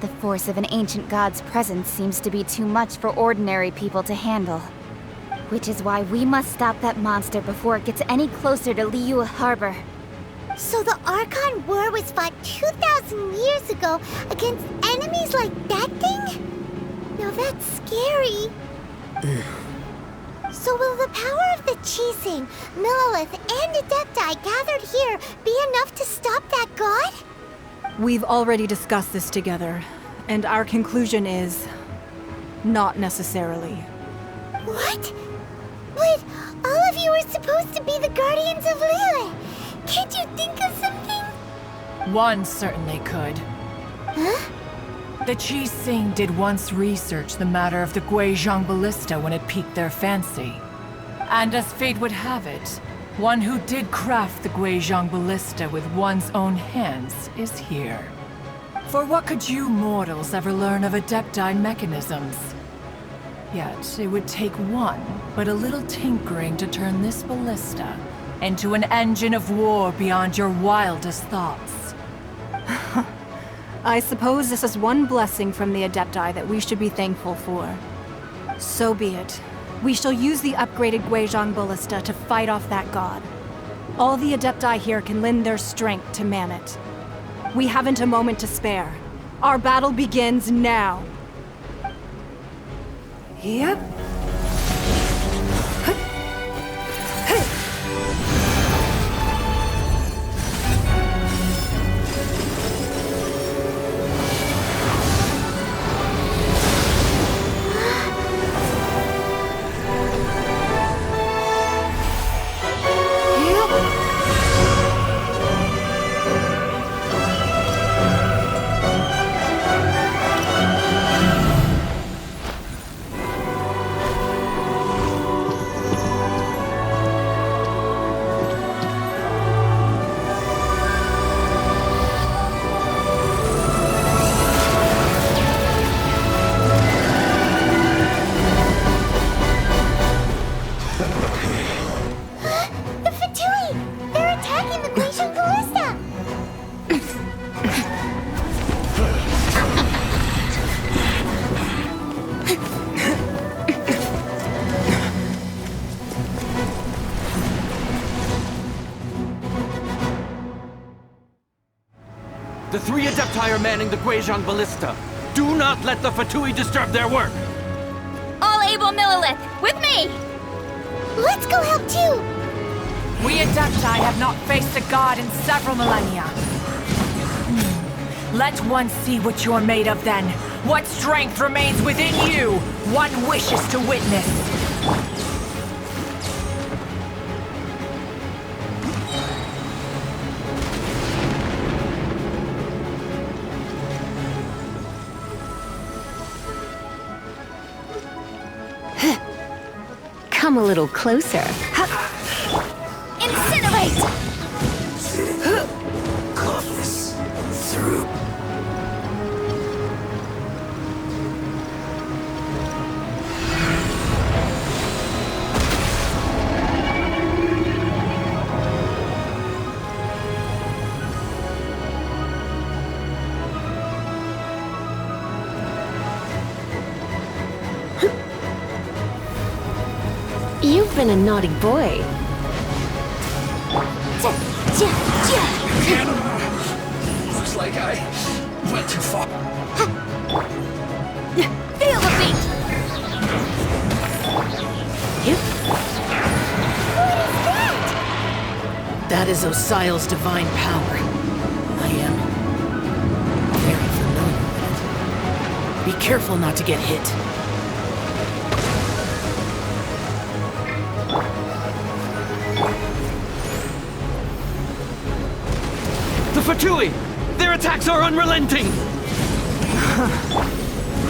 The force of an ancient god's presence seems to be too much for ordinary people to handle. Which is why we must stop that monster before it gets any closer to Liyue Harbor. So the Archon War was fought 2,000 years ago against enemies like that thing? Now that's scary. So will the power of the Chising, Millilith, and Adepti gathered here be enough to stop that god? We've already discussed this together, and our conclusion is not necessarily. What? But all of you are supposed to be the guardians of Liyue. Can't you think of something? One certainly could. Huh? The Chising did once research the matter of the Guizhong Ballista when it piqued their fancy. And as fate would have it, one who did craft the Guizhong Ballista with one's own hands is here. For what could you mortals ever learn of Adepti mechanisms? Yet, it would take one, but a little tinkering to turn this ballista into an engine of war beyond your wildest thoughts. I suppose this is one blessing from the Adepti that we should be thankful for. So be it. We shall use the upgraded Guizhong Ballista to fight off that god. All the Adepti here can lend their strength to man it. We haven't a moment to spare. Our battle begins now. Yep. The three Adepti are manning the Guizhong Ballista. Do not let the Fatui disturb their work! All able Millilith, with me! Let's go help too! We Adepti have not faced a god in several millennia. Let one see what you're made of then. What strength remains within you, one wishes to witness. Come a little closer. Incinerate! Close. Through. You've been a naughty boy. Looks like I went too far. Feel the beat! That is Osial's divine power. I am very familiar with it. Be careful not to get hit. The Fatui! Their attacks are unrelenting!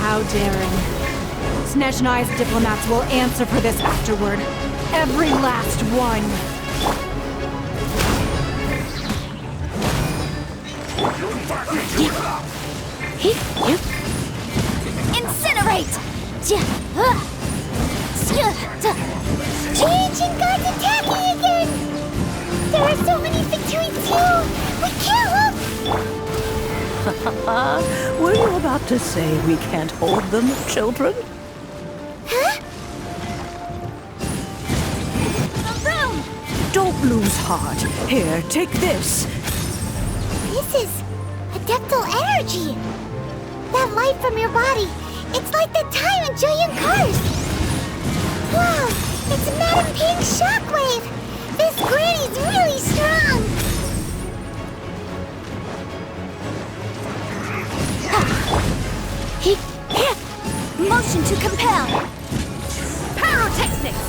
How daring. Snezhnai's diplomats will answer for this afterward. Every last one. Incinerate! Ancient gods attacking again! There are so many victories too! We can't look! Were you about to say we can't hold them, children? Huh? Don't lose heart. Here, take this. This is adeptal energy! That light from your body, it's like that time in Julian Cars! Wow, it's Madame Ping's shockwave! This granny's really strong! Motion to compel! Pyrotechnics!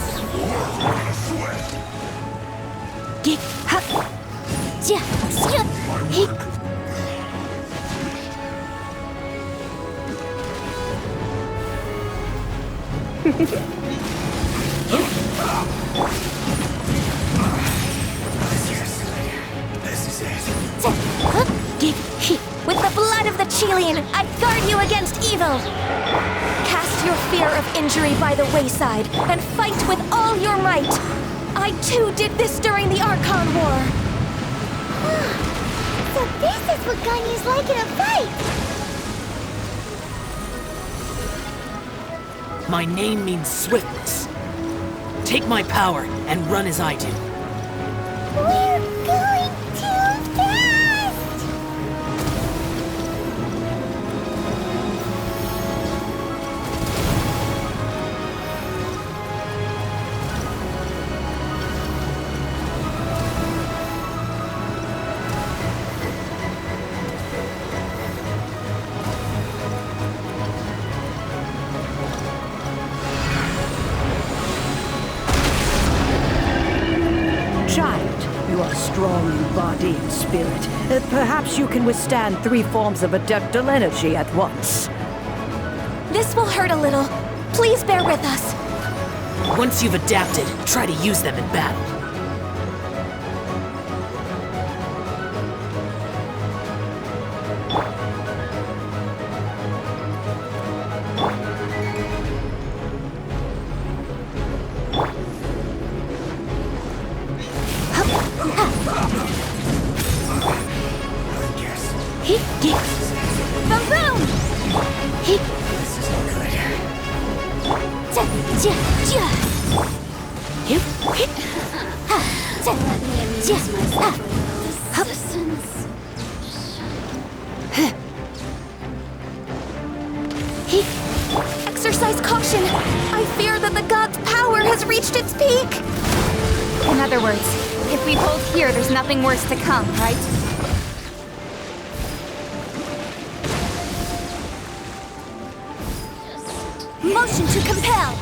This is it. With the blood of the Chilean, I guard you against evil! Cast your fear of injury by the wayside, and fight with all your might! I too did this during the Archon War! So this is what Ganyu's like in a fight! My name means swiftness. Take my power and run as I do. We're going too fast! Child, you are strong in body and spirit. Perhaps you can withstand 3 forms of adeptal energy at once. This will hurt a little. Please bear with us. Once you've adapted, try to use them in battle. Exercise caution! I fear that the god's power has reached its peak! In other words, if we hold here, there's nothing worse to come, right? Motion to compel!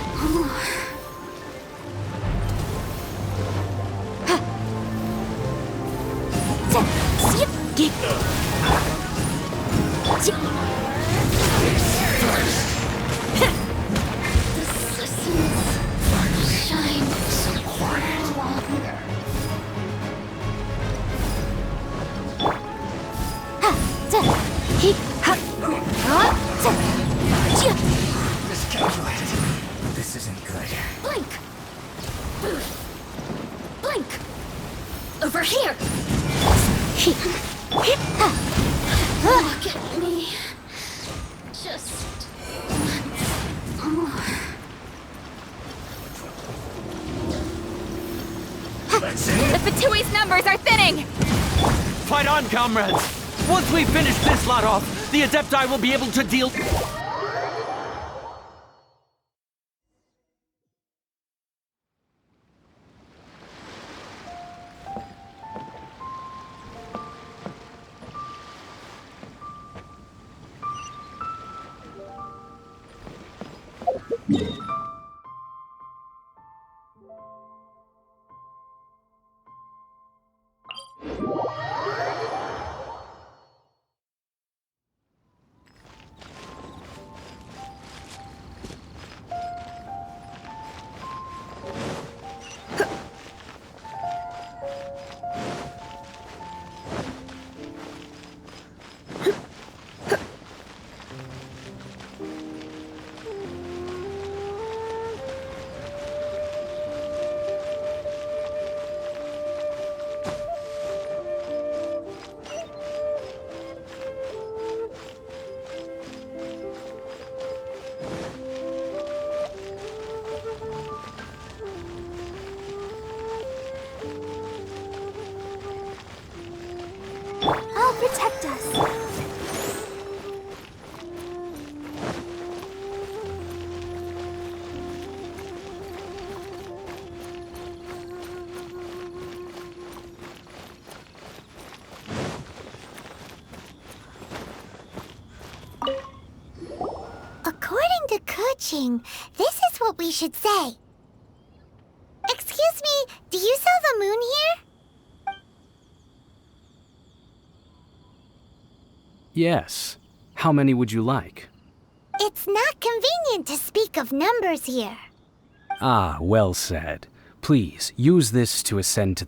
Miscalculated. This isn't good. Blink! Blink! Over here! Look at me. Just once more. The Fatui's numbers are thinning! Fight on, comrades! Once we finish this lot off, the Adepti will be able to deal... I'll protect us. According to Kuching, this is what we should say. Excuse me, do you sell the moon here? Yes. How many would you like? It's not convenient to speak of numbers here. Ah, well said. Please, use this to ascend to